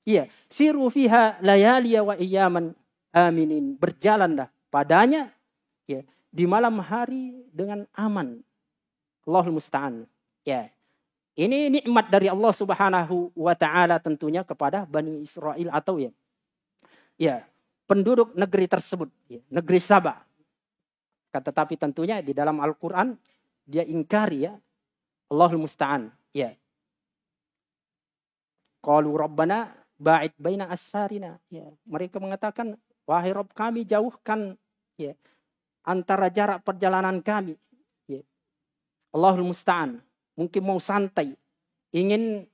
Iya, siru fiha layaliya wa iyyaman aminin, berjalanlah padanya ya di malam hari dengan aman. Allahul musta'an. Ya. Ini nikmat dari Allah Subhanahu wa taala tentunya kepada Bani Israel atau ya penduduk negeri tersebut, ya, negeri Sabah. Tetapi tentunya di dalam Al-Qur'an dia ingkari ya. Allahul musta'an. Ya. Qalu rabbana ba'id baina asfarina. Ya, mereka mengatakan, wahai Rabb kami, jauhkan ya antara jarak perjalanan kami. Ya. Allahul musta'an. Mungkin mau santai, ingin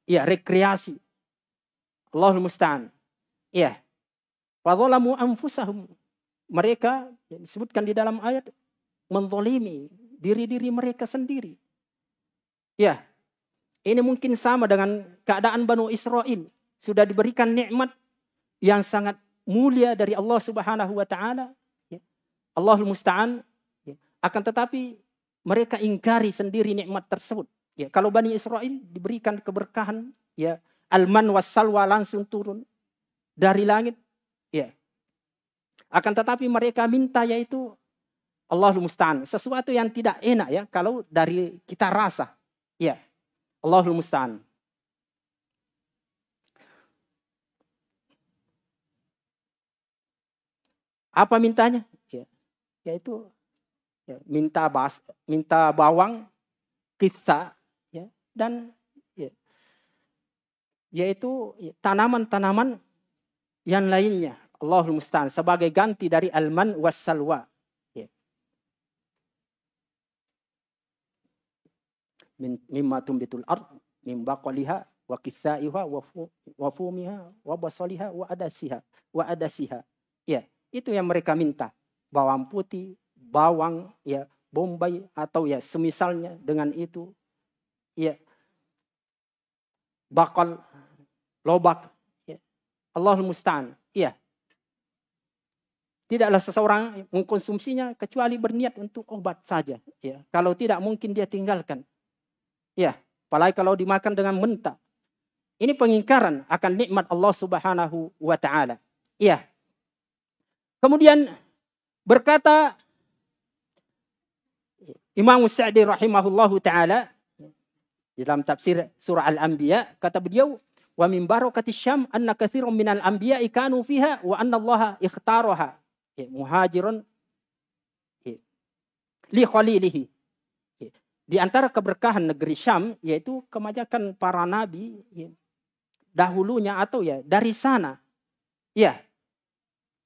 rekreasi. Allahul musta'an. Ya. Fadzalamu anfusahum. Mereka disebutkan di dalam ayat menzalimi diri-diri mereka sendiri. Ya. Ini mungkin sama dengan keadaan Bani Israel, sudah diberikan nikmat yang sangat mulia dari Allah Subhanahu wa taala. Ya. Allahul musta'an. Ya. Akan tetapi mereka ingkari sendiri nikmat tersebut. Ya, kalau Bani Israel diberikan keberkahan, ya, al-man was salwa langsung turun dari langit, ya. Akan tetapi mereka minta yaitu Allahul musta'an, sesuatu yang tidak enak ya kalau dari kita rasa. Ya. Allahul musta'an. Apa mintanya? Ya, yaitu ya, minta bawang, kisah, ya, dan ya, yaitu ya, tanaman-tanaman yang lainnya. Allahul musta'an, sebagai ganti dari alman was salwa. Ya. Mimma tumbitul ard min baqaliha wa kisaiha wa fumiha wa basaliha wa adasiha. Ya, itu yang mereka minta. Bawang putih, bawang, ya, bombay atau ya semisalnya dengan itu, ya, bakal, lobak, ya. Allahul musta'an. Ya. Tidaklah seseorang mengkonsumsinya kecuali berniat untuk obat saja. Ya. Kalau tidak mungkin dia tinggalkan. Ya. Apalagi kalau dimakan dengan mentah. Ini pengingkaran akan nikmat Allah Subhanahu wa taala. Ya. Kemudian berkata Imam Sa'di rahimahullahu ta'ala dalam tafsir surah Al-Anbiya, kata beliau, wa min barakati Syam anna katsiran minal anbiya'i kanu fiha wa anna Allah ikhtaraha muhajirun li khalilihi. Di antara keberkahan negeri Syam yaitu kemajakan para nabi dahulunya atau ya dari sana ya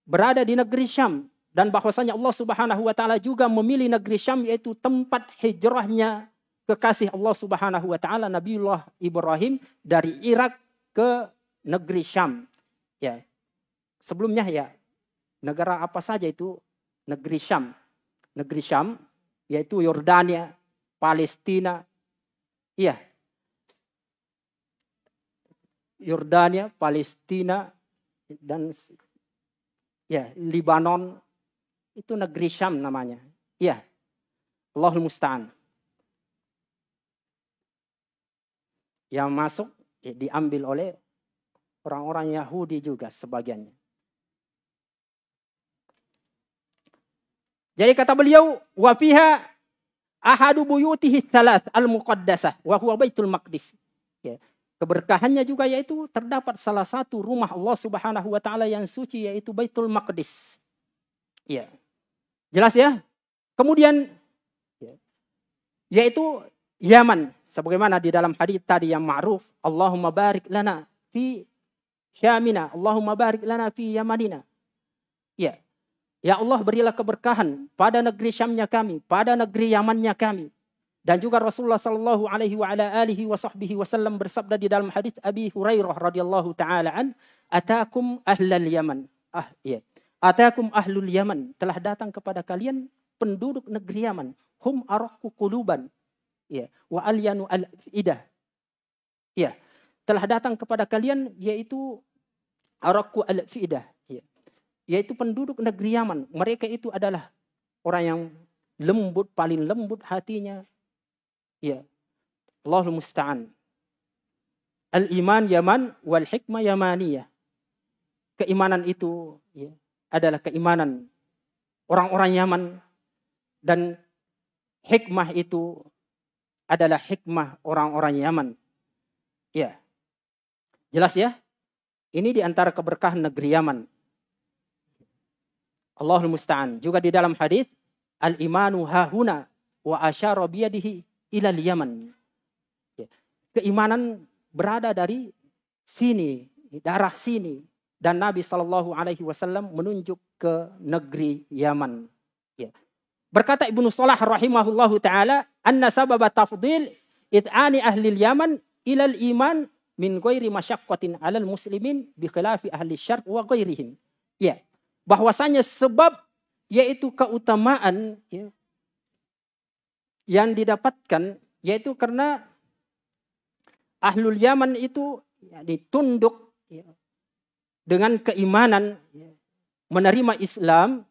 berada di negeri Syam. Dan bahwasanya Allah Subhanahu wa taala juga memilih negeri Syam yaitu tempat hijrahnya kekasih Allah Subhanahu wa taala Nabiullah Ibrahim dari Irak ke negeri Syam. Ya. Sebelumnya ya negara apa saja itu negeri Syam. Negeri Syam yaitu Yordania, Palestina. Iya. Yordania, Palestina dan ya Libanon. Itu negeri Syam namanya. Ya. Allahul musta'an. Yang masuk diambil oleh orang-orang Yahudi juga sebagiannya. Jadi kata beliau, wa fiha ahadu buyutihi thalath al-muqaddasah wa huwa Baitul Maqdis. Ya. Keberkahannya juga yaitu terdapat salah satu rumah Allah Subhanahu wa taala yang suci yaitu Baitul Maqdis. Ya. Jelas ya? Kemudian yaitu Yaman, sebagaimana di dalam hadis tadi yang ma'ruf, Allahumma barik lana fi Syamina, Allahumma barik lana fi Yamanina. Ya. Ya Allah, berilah keberkahan pada negeri Syamnya kami, pada negeri Yamannya kami. Dan juga Rasulullah sallallahu alaihi wa ala alihi wa sahbihi wasallam bersabda di dalam hadis Abi Hurairah radhiyallahu taala an, atakum ahlal Yaman. Atakum ahlul Yaman, telah datang kepada kalian penduduk negeri Yaman. Hum araqu quluban. Ya, wa alyanu al-idah. Ya, telah datang kepada kalian yaitu araqu al-fidah, ya. Yaitu penduduk negeri Yaman. Mereka itu adalah orang yang lembut, paling lembut hatinya. Ya. Allahul musta'an. Al-iman Yaman wal hikmah Yamaniyah. Keimanan itu ya, adalah keimanan orang-orang Yaman, dan hikmah itu adalah hikmah orang-orang Yaman. Ya. Jelas ya? Ini di antara keberkahan negeri Yaman. Allahul musta'an. Juga di dalam hadis, al-imanu hahuna wa asyara biyadihi ilal Yaman. Ya. Keimanan berada dari sini, darah sini, dan Nabi SAW menunjuk ke negeri Yaman. Ya. Berkata Ibnu Salah rahimahullahu ta'ala, anna sababa tafdil it'ani ahli Yaman ilal iman min ghairi masyaqqatin alal muslimin bi khilafi ahli syarq wa ghairihim. Ya, bahwasanya sebab yaitu keutamaan ya, yang didapatkan yaitu karena ahlul Yaman itu ya, ditunduk ya, dengan keimanan ya, menerima Islam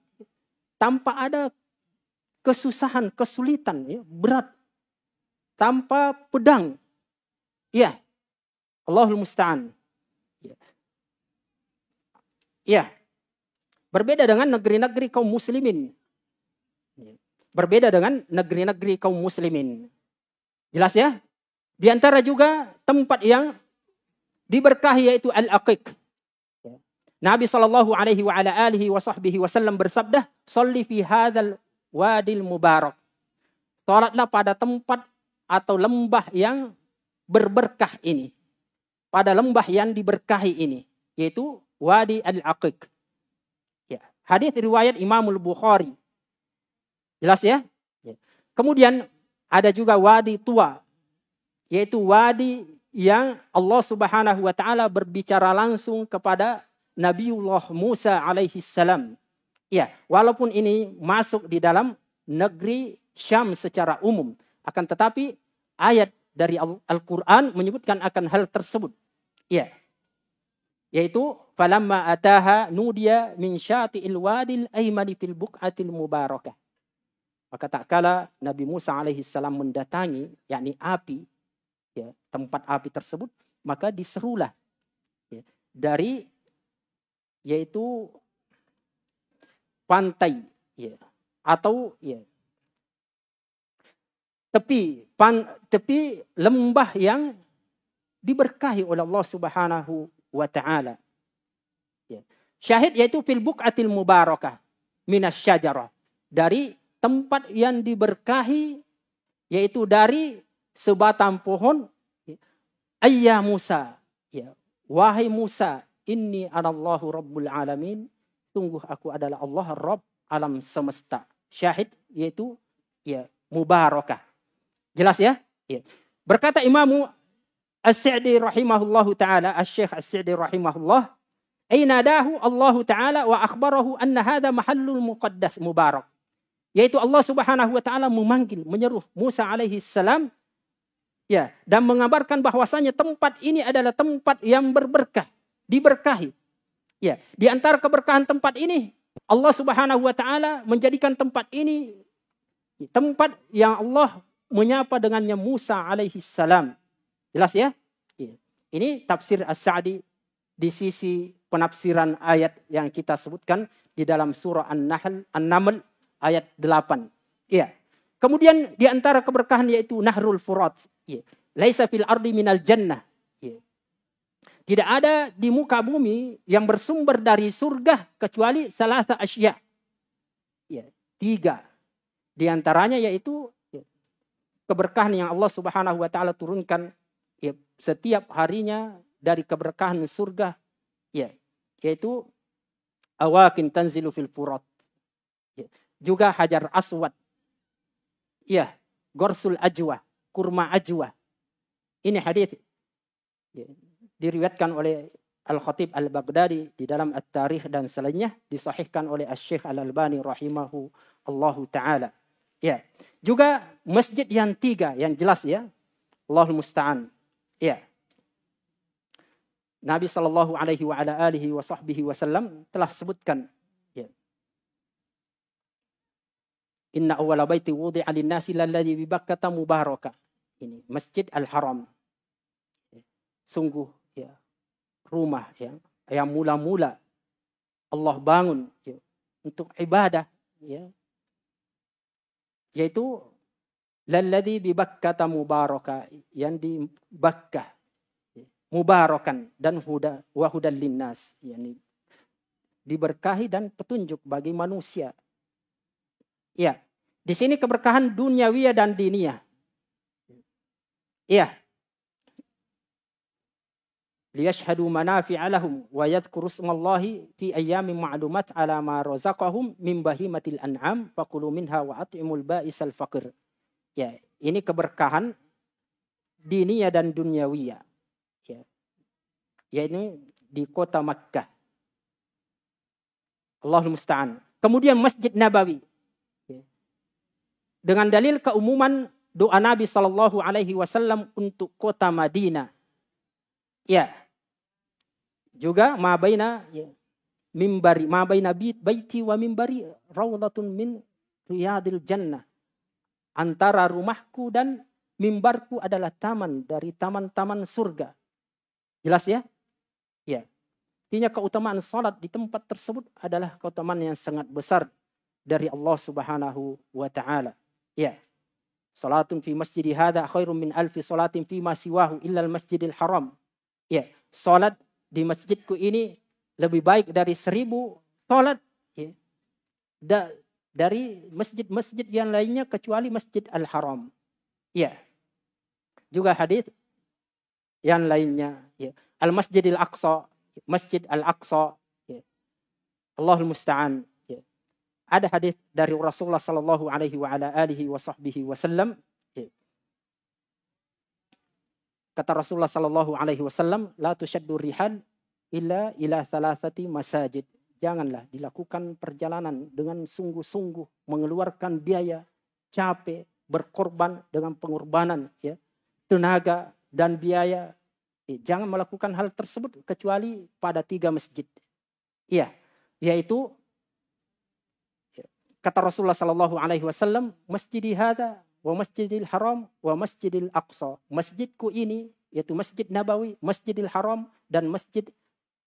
tanpa ada kesusahan, kesulitan, ya, berat, tanpa pedang. Ya, Allahul musta'an. Ya. Ya. Berbeda dengan negeri-negeri kaum muslimin. Ya. Berbeda dengan negeri-negeri kaum muslimin. Jelas ya? Di antara juga tempat yang diberkahi yaitu Al-Aqiq. Ya. Nabi SAW bersabda, "Shalli fi hadzal wadil mubarak." Salatlah pada tempat atau lembah yang berberkah ini. Pada lembah yang diberkahi ini. Yaitu Wadi Al-Aqiq. Ya. Hadis riwayat Imamul Bukhari. Jelas ya? Ya. Kemudian ada juga Wadi Tua. Yaitu wadi yang Allah Subhanahu wa ta'ala berbicara langsung kepada Nabiullah Musa alaihi salam. Ya, walaupun ini masuk di dalam negeri Syam secara umum, akan tetapi ayat dari Al-Quran menyebutkan akan hal tersebut. Ya, yaitu falamma ataha nudiya min syati'il wadil aymani fil buq'atil mubarakah. Maka tak kala Nabi Musa alaihi salam mendatangi, yakni api, ya, tempat api tersebut, maka diserulah ya, dari yaitu pantai ya, atau ya, tepi lembah yang diberkahi oleh Allah Subhanahu wa ta'ala. Ya. Syahid yaitu fil buq'atil mubarakah minas syajarah, dari tempat yang diberkahi yaitu dari sebatang pohon. Ayya Musa, ya, wahai Musa, inni anallahu rabbul alamin, sungguh aku adalah Allah Rabb alam semesta. Syahid yaitu ya, mubarakah. Jelas ya? Ya. Berkata Imam As-Sa'di rahimahullahu ta'ala, Asy-Syaikh As-Sa'di rahimahullah, ainadahu Allah ta'ala wa akhbarahu anna hadha mahallul muqaddas mubarak. Yaitu Allah Subhanahu wa ta'ala memanggil, menyeru Musa alaihi salam, ya, dan mengabarkan bahwasanya tempat ini adalah tempat yang berberkah, diberkahi. Ya, di antara keberkahan tempat ini, Allah Subhanahu wa ta'ala menjadikan tempat ini tempat yang Allah menyapa dengannya Musa alaihi salam. Jelas ya? Ya. Ini tafsir As-Sa'di di sisi penafsiran ayat yang kita sebutkan di dalam surah An-Naml ayat 8. Ya. Kemudian di antara keberkahan yaitu Nahrul Furat. Ya. Laisa fil ardi minal jannah. Ya. Tidak ada di muka bumi yang bersumber dari surga kecuali salasa asya. Ya. 3. Di antaranya yaitu keberkahan yang Allah Subhanahu wa taala turunkan setiap harinya dari keberkahan surga, yaitu awakin tanzilu fil furat. Juga hajar aswad. Gorsul ajwa, kurma ajwa. Ini hadis diriwayatkan oleh Al-Khatib Al-Baghdadi di dalam At-Tarikh dan selainnya, disahihkan oleh Asy-Syaikh Al-Albani rahimahu Allahu taala. Juga masjid yang 3 yang jelas Allahul musta'an. Nabi sallallahu alaihi wa ala alihi wa sahbihi wasallam telah sebutkan Inna awwala baiti wudi'a lin-nasi lalladzi bi Bakkah mubaraka. Ini Masjid Al-Haram. Sungguh rumah yang mula-mula Allah bangun untuk ibadah yaitu lalladzi bi Bakkah mubaraka, yang di Bakkah mubarakan dan wa hudal linnas, yakni diberkahi dan petunjuk bagi manusia. Di sini keberkahan duniawiyah dan diniyah. Liyashhadu manafi'a lahum wa yadhkuru ismallahi fi ayyamin ma'lumat ala ma razaqahum min bahimatil an'am faqulu minha wa at'imul ba'isal faqir. Ini keberkahan diniyah dan duniawiyah. Ini di kota Makkah. Allahul musta'an. Kemudian Masjid Nabawi. Dengan dalil keumuman doa Nabi sallallahu alaihi wasallam untuk kota Madinah. Juga ma baina baiti wa mimbari raudhatun min riyadil jannah. Antara rumahku dan mimbarku adalah taman dari taman-taman surga. Jelas ya? Artinya keutamaan salat di tempat tersebut adalah keutamaan yang sangat besar dari Allah Subhanahu wa taala. Salatun fi masjidi hadza khairum min alfi salatin fi ma siwahu illa al-masjidil haram. Salat di masjidku ini lebih baik dari 1000 salat dari masjid-masjid yang lainnya kecuali Masjid Al-Haram. Juga hadis yang lainnya, Al-Masjidil Aqsa, Masjid Al-Aqsa, Allahul musta'an. Ada hadis dari Rasulullah sallallahu alaihi wa ala alihi wa sahbihi wasallam. Kata Rasulullah sallallahu alaihi wasallam, la tushaddu rihal illa ila thalathati masajid. Janganlah dilakukan perjalanan dengan sungguh-sungguh, mengeluarkan biaya, capek, berkorban dengan pengorbanan, tenaga dan biaya. Jangan melakukan hal tersebut kecuali pada 3 masjid. Yaitu kata Rasulullah sallallahu alaihi wasallam, masjidi hadza wa masjidil haram wa masjidil aqsa. Masjidku ini yaitu Masjid Nabawi, Masjidil Haram dan Masjid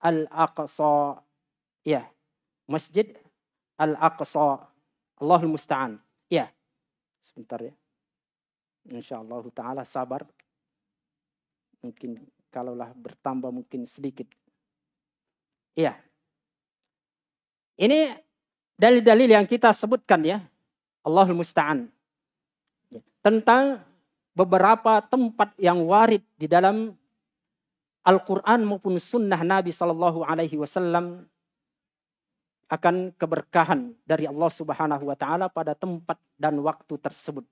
Al-Aqsa. Masjid Al-Aqsa. Allahul musta'an. Sebentar ya. Insyaallah taala sabar. Mungkin kalaulah bertambah mungkin sedikit. Ini dalil-dalil yang kita sebutkan Allahul musta'an. Tentang beberapa tempat yang warid di dalam Al-Quran maupun sunnah Nabi sallallahu alaihi wasallam akan keberkahan dari Allah Subhanahu wa taala pada tempat dan waktu tersebut.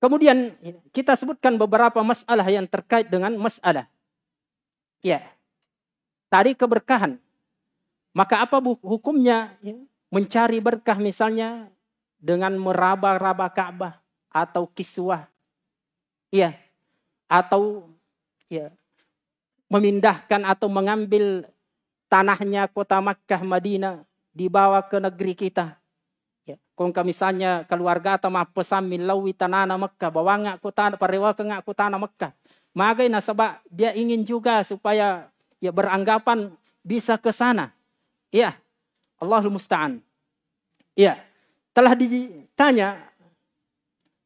Kemudian kita sebutkan beberapa masalah yang terkait dengan masalah. Tadi keberkahan. Maka apa hukumnya mencari berkah misalnya dengan meraba-raba Ka'bah atau kiswah. Atau memindahkan atau mengambil tanahnya kota Makkah, Madinah dibawa ke negeri kita. Kung misalnya keluarga atau pesan milawi tanah Makkah, bawa ngak kota parewa ke ngak kota Makkah. Magai nasabak dia ingin juga supaya beranggapan bisa ke sana. Allahul musta'an. Telah ditanya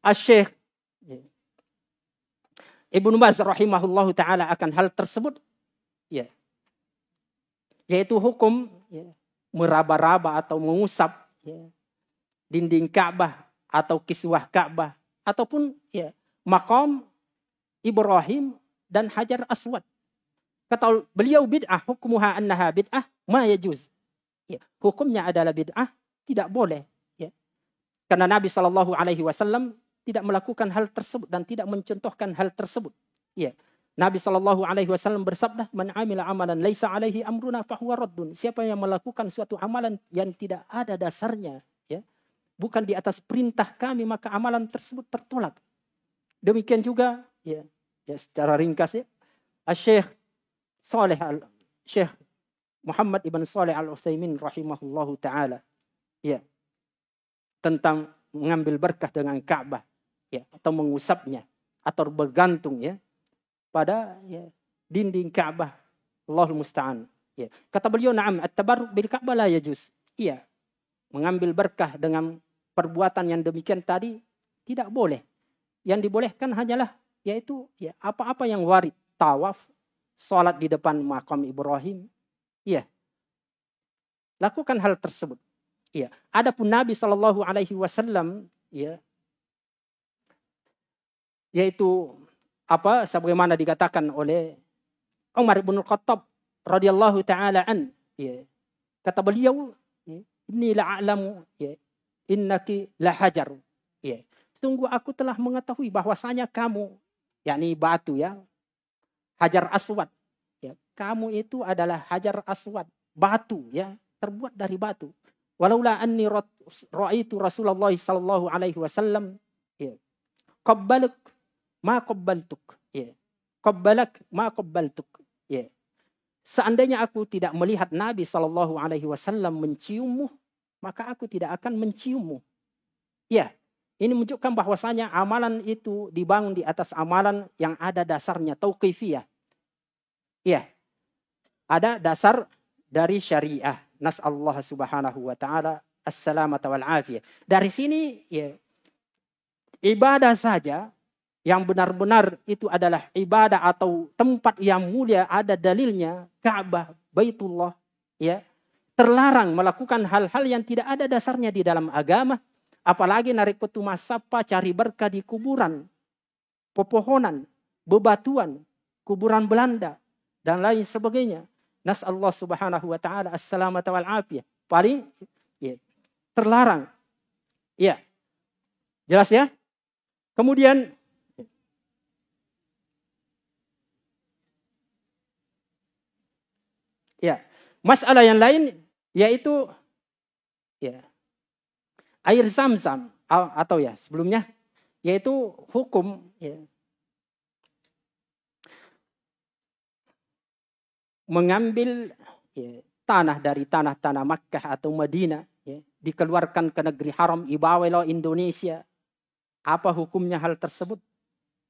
Asy-Syaikh Ibnu Baz rahimahullahu taala akan hal tersebut, yaitu hukum meraba-raba atau mengusap dinding Ka'bah atau kiswah Ka'bah ataupun ya maqam Ibrahim dan Hajar Aswad. Kata beliau bid'ah hukmuha annaha bid'ah ma yajuz. Ya, hukumnya adalah bid'ah, tidak boleh. Ya. Karena Nabi SAW tidak melakukan hal tersebut dan tidak mencontohkan hal tersebut. Ya. Nabi SAW bersabda, "Man amila amalan laisa alaihi amruna fahuwa raddun." Siapa yang melakukan suatu amalan yang tidak ada dasarnya, ya, bukan di atas perintah kami, maka amalan tersebut tertolak. Demikian juga, ya secara ringkas ya, Syekh Muhammad ibn Saleh Al-Utsaimin rahimahullahu taala, ya, tentang mengambil berkah dengan Ka'bah, ya, atau mengusapnya atau bergantung, ya, pada dinding Ka'bah. Allahul musta'an. Ya. Kata beliau, "Na'am, at-tabarruk bil Ka'bah la yajuz." Iya. Mengambil berkah dengan perbuatan yang demikian tadi tidak boleh. Yang dibolehkan hanyalah yaitu ya apa-apa yang warid, tawaf, salat di depan makam Ibrahim. Iya. Lakukan hal tersebut. Iya. Adapun Nabi SAW ya yaitu sebagaimana dikatakan oleh Umar bin Khattab radhiyallahu taala an, ya. Kata beliau, "Inni la'alamu ya innaki lahajar." Ya. Sungguh aku telah mengetahui bahwasanya kamu, yakni batu, ya, Hajar Aswad. Ya, kamu itu adalah Hajar Aswad, batu, ya, terbuat dari batu. Walaula anni ra'aitu Rasulullah sallallahu alaihi wasallam ya qabbalak ma qabbaltuk, ya. Qabbalak ma qabbaltuk, ya. Seandainya aku tidak melihat Nabi sallallahu alaihi wasallam menciummu, maka aku tidak akan menciummu. Ya, ini menunjukkan bahwasanya amalan itu dibangun di atas amalan yang ada dasarnya tauqifiyah. Ya. Ada dasar dari syariah. Nas'allahu subhanahu wa ta'ala as-salamata wal afiyah. Dari sini ya ibadah saja yang benar-benar itu adalah ibadah atau tempat yang mulia, ada dalilnya, Ka'bah, Baitullah, ya, terlarang melakukan hal-hal yang tidak ada dasarnya di dalam agama, apalagi narik petumah sapa, cari berkah di kuburan, pepohonan, bebatuan, kuburan Belanda dan lain sebagainya. Nas'allahu subhanahu wa ta'ala as-salamata wal afiyah. Paling ya, terlarang. Ya. Jelas ya? Kemudian ya, masalah yang lain yaitu ya air Zam-Zam atau ya sebelumnya yaitu hukum ya mengambil ya, tanah dari tanah-tanah Makkah atau Madinah ya, dikeluarkan ke negeri haram ibawelo Indonesia. Apa hukumnya hal tersebut?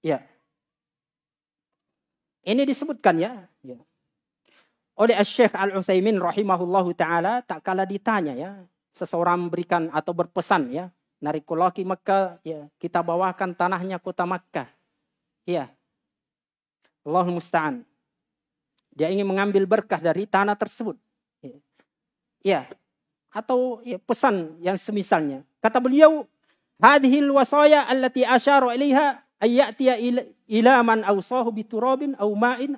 Ya. Ini disebutkan ya oleh Syekh Al-Utsaimin rahimahullahu taala, tak kala ditanya ya, seseorang memberikan atau berpesan ya, narikulaki Makkah ya, kita bawakan tanahnya kota Makkah. Ya. Allahul musta'an. Dia ingin mengambil berkah dari tanah tersebut. Ya. Atau ya, pesan yang semisalnya. Kata beliau, "Hadhil wasaya allati asyara ilaiha ayyatiya ila man awsahu biturabin aw ma'in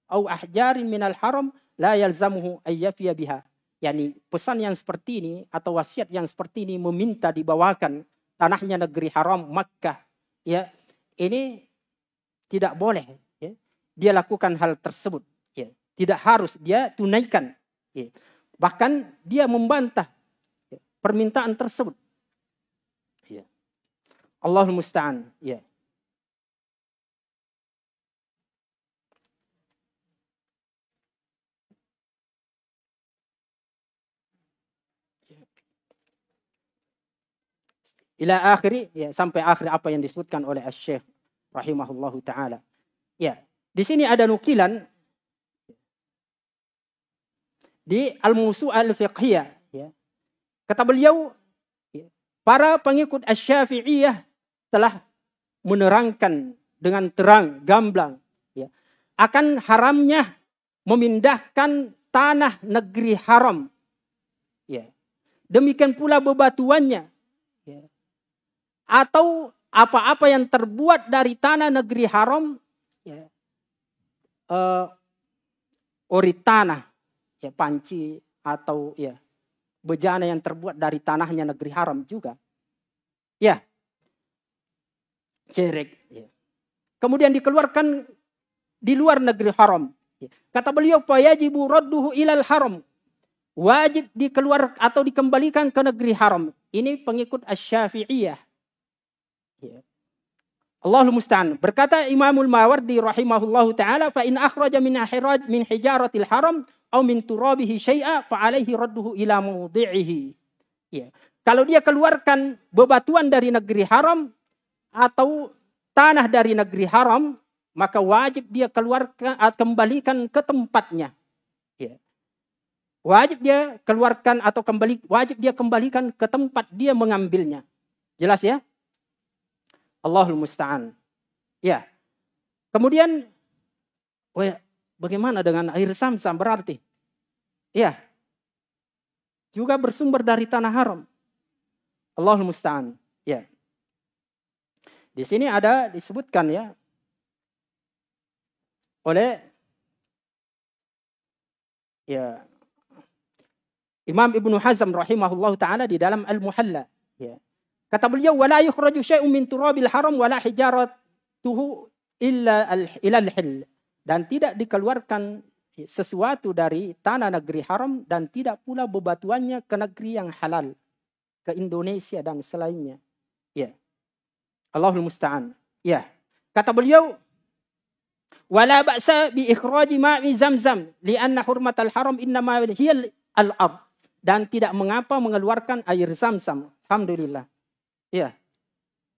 aw ahjarin minal haram la yalzamuhu ayyafiya biha." Yani pesan yang seperti ini atau wasiat yang seperti ini meminta dibawakan tanahnya negeri haram Makkah. Ya, ini tidak boleh ya, dia lakukan hal tersebut. Ya, tidak harus dia tunaikan. Ya. Bahkan dia membantah ya, permintaan tersebut. Ya. Allahul musta'an. Ya. Ila akhiri ya, sampai akhir apa yang disebutkan oleh Syekh rahimahullahu taala. Ya, di sini ada nukilan di Al-Musu'ah Al-Fiqhiyah ya. Kata beliau ya, para pengikut Asy-Syafi'iyah telah menerangkan dengan terang gamblang ya, akan haramnya memindahkan tanah negeri haram ya. Demikian pula bebatuannya ya, atau apa-apa yang terbuat dari tanah negeri haram, ya, ori tanah, ya, panci atau ya bejana yang terbuat dari tanahnya negeri haram juga, ya, cerek, ya. Kemudian dikeluarkan di luar negeri haram. Ya. Kata beliau, fayajibu radduhu ilal haram. Wajib dikeluar atau dikembalikan ke negeri haram. Ini pengikut Asy-Syafi'iyah. Ya. Allahul musta'an. Berkata Imamul Mawardi rahimahullahu taala, fa in akhraja min hijaratil haram aw min turabihi syai'a fa alaihi radduhu ila mawdi'ihi. Ya. Kalau dia keluarkan bebatuan dari negeri haram atau tanah dari negeri haram, maka wajib dia keluarkan atau kembalikan ke tempatnya. Ya. Wajib dia keluarkan atau wajib dia kembalikan ke tempat dia mengambilnya. Jelas ya? Allahul musta'an. Ya. Kemudian bagaimana dengan air Zam-Zam berarti? Ya. Juga bersumber dari tanah haram. Allahul musta'an. Ya. Di sini ada disebutkan ya oleh ya Imam Ibnu Hazm rahimahullahu taala di dalam Al-Muhalla, ya. Kata beliau, wala yukhraju syai'un min turabil haram wala hijaratuhu illa al-hil, dan tidak dikeluarkan sesuatu dari tanah negeri haram dan tidak pula bebatuannya ke negeri yang halal, ke Indonesia dan selainnya. Ya. Allahul musta'an. Ya. Kata beliau, wala ba'sa bi ikhraji ma'i Zam-Zam li'anna hurmatal haram innama hiya al-ard, dan tidak mengapa mengeluarkan air Zam-Zam. Alhamdulillah. Ya.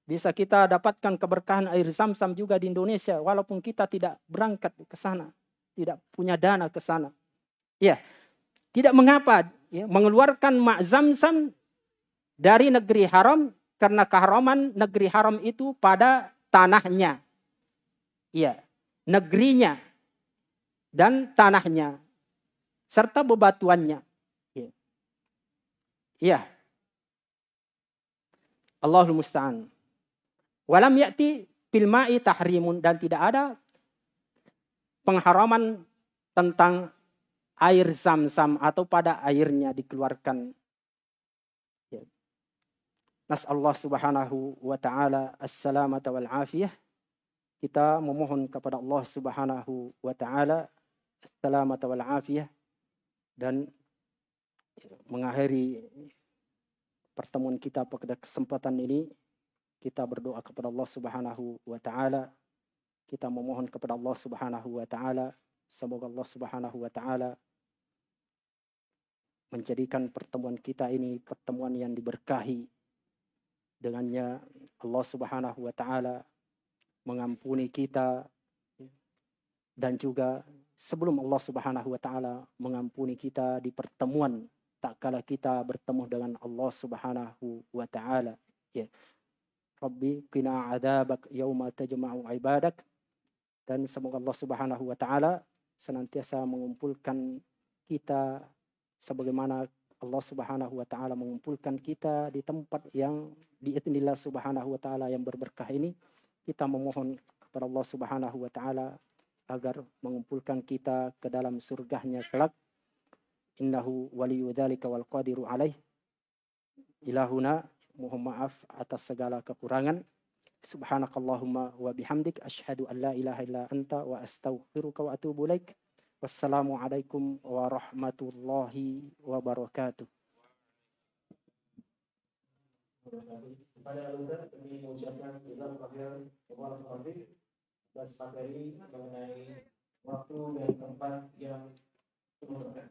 Bisa kita dapatkan keberkahan air Zam-Zam juga di Indonesia walaupun kita tidak berangkat ke sana, tidak punya dana ke sana. Ya. Tidak mengapa ya, mengeluarkan ma' Zam-Zam dari negeri haram karena keharaman negeri haram itu pada tanahnya. Iya, negerinya dan tanahnya serta bebatuannya. Iya. Iya. Allahul musta'an. Walam ya'ti fil ma'i tahrimun, dan tidak ada pengharaman tentang air Zam-Zam atau pada airnya dikeluarkan. Nas'allah subhanahu wa ta'ala as-salamata wal afiyah. Kita memohon kepada Allah subhanahu wa ta'ala as-salamata wal afiyah, dan mengakhiri pertemuan kita pada kesempatan ini, kita berdoa kepada Allah subhanahu wa ta'ala. Kita memohon kepada Allah subhanahu wa ta'ala, semoga Allah subhanahu wa ta'ala menjadikan pertemuan kita ini pertemuan yang diberkahi. Dengannya Allah subhanahu wa ta'ala mengampuni kita, dan juga sebelum Allah subhanahu wa ta'ala mengampuni kita di pertemuan tak kala kita bertemu dengan Allah subhanahu wa ta'ala. Ya. Rabbi qina adzabak yauma tajma'u ibadak. Dan semoga Allah subhanahu wa ta'ala senantiasa mengumpulkan kita sebagaimana Allah subhanahu wa ta'ala mengumpulkan kita di tempat yang biidznillah subhanahu wa ta'ala yang berberkah ini. Kita memohon kepada Allah subhanahu wa ta'ala agar mengumpulkan kita ke dalam surganya kelak. Innahu waliyu dzalika wal qadiru alaih. Ilahuna, mohon maaf atas segala kekurangan. Subhanakallahumma wa bihamdik asyhadu an la ilaha illa anta wa astaghfiruka wa atubu ilaik. Wassalamualaikum warahmatullahi wabarakatuh. Pada Ustaz kami mengucapkan jazakallahu khairan atas materi mengenai waktu dan tempat yang diperlukan.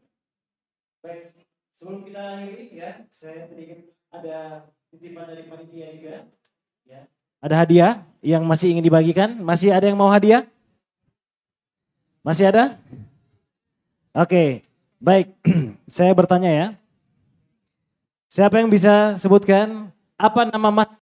Baik, sebelum kita akhiri ya, saya sedikit ada titipan dari panitia juga. Ya. Ada hadiah yang masih ingin dibagikan? Masih ada yang mau hadiah? Masih ada? Oke, baik. Saya bertanya ya. Siapa yang bisa sebutkan apa nama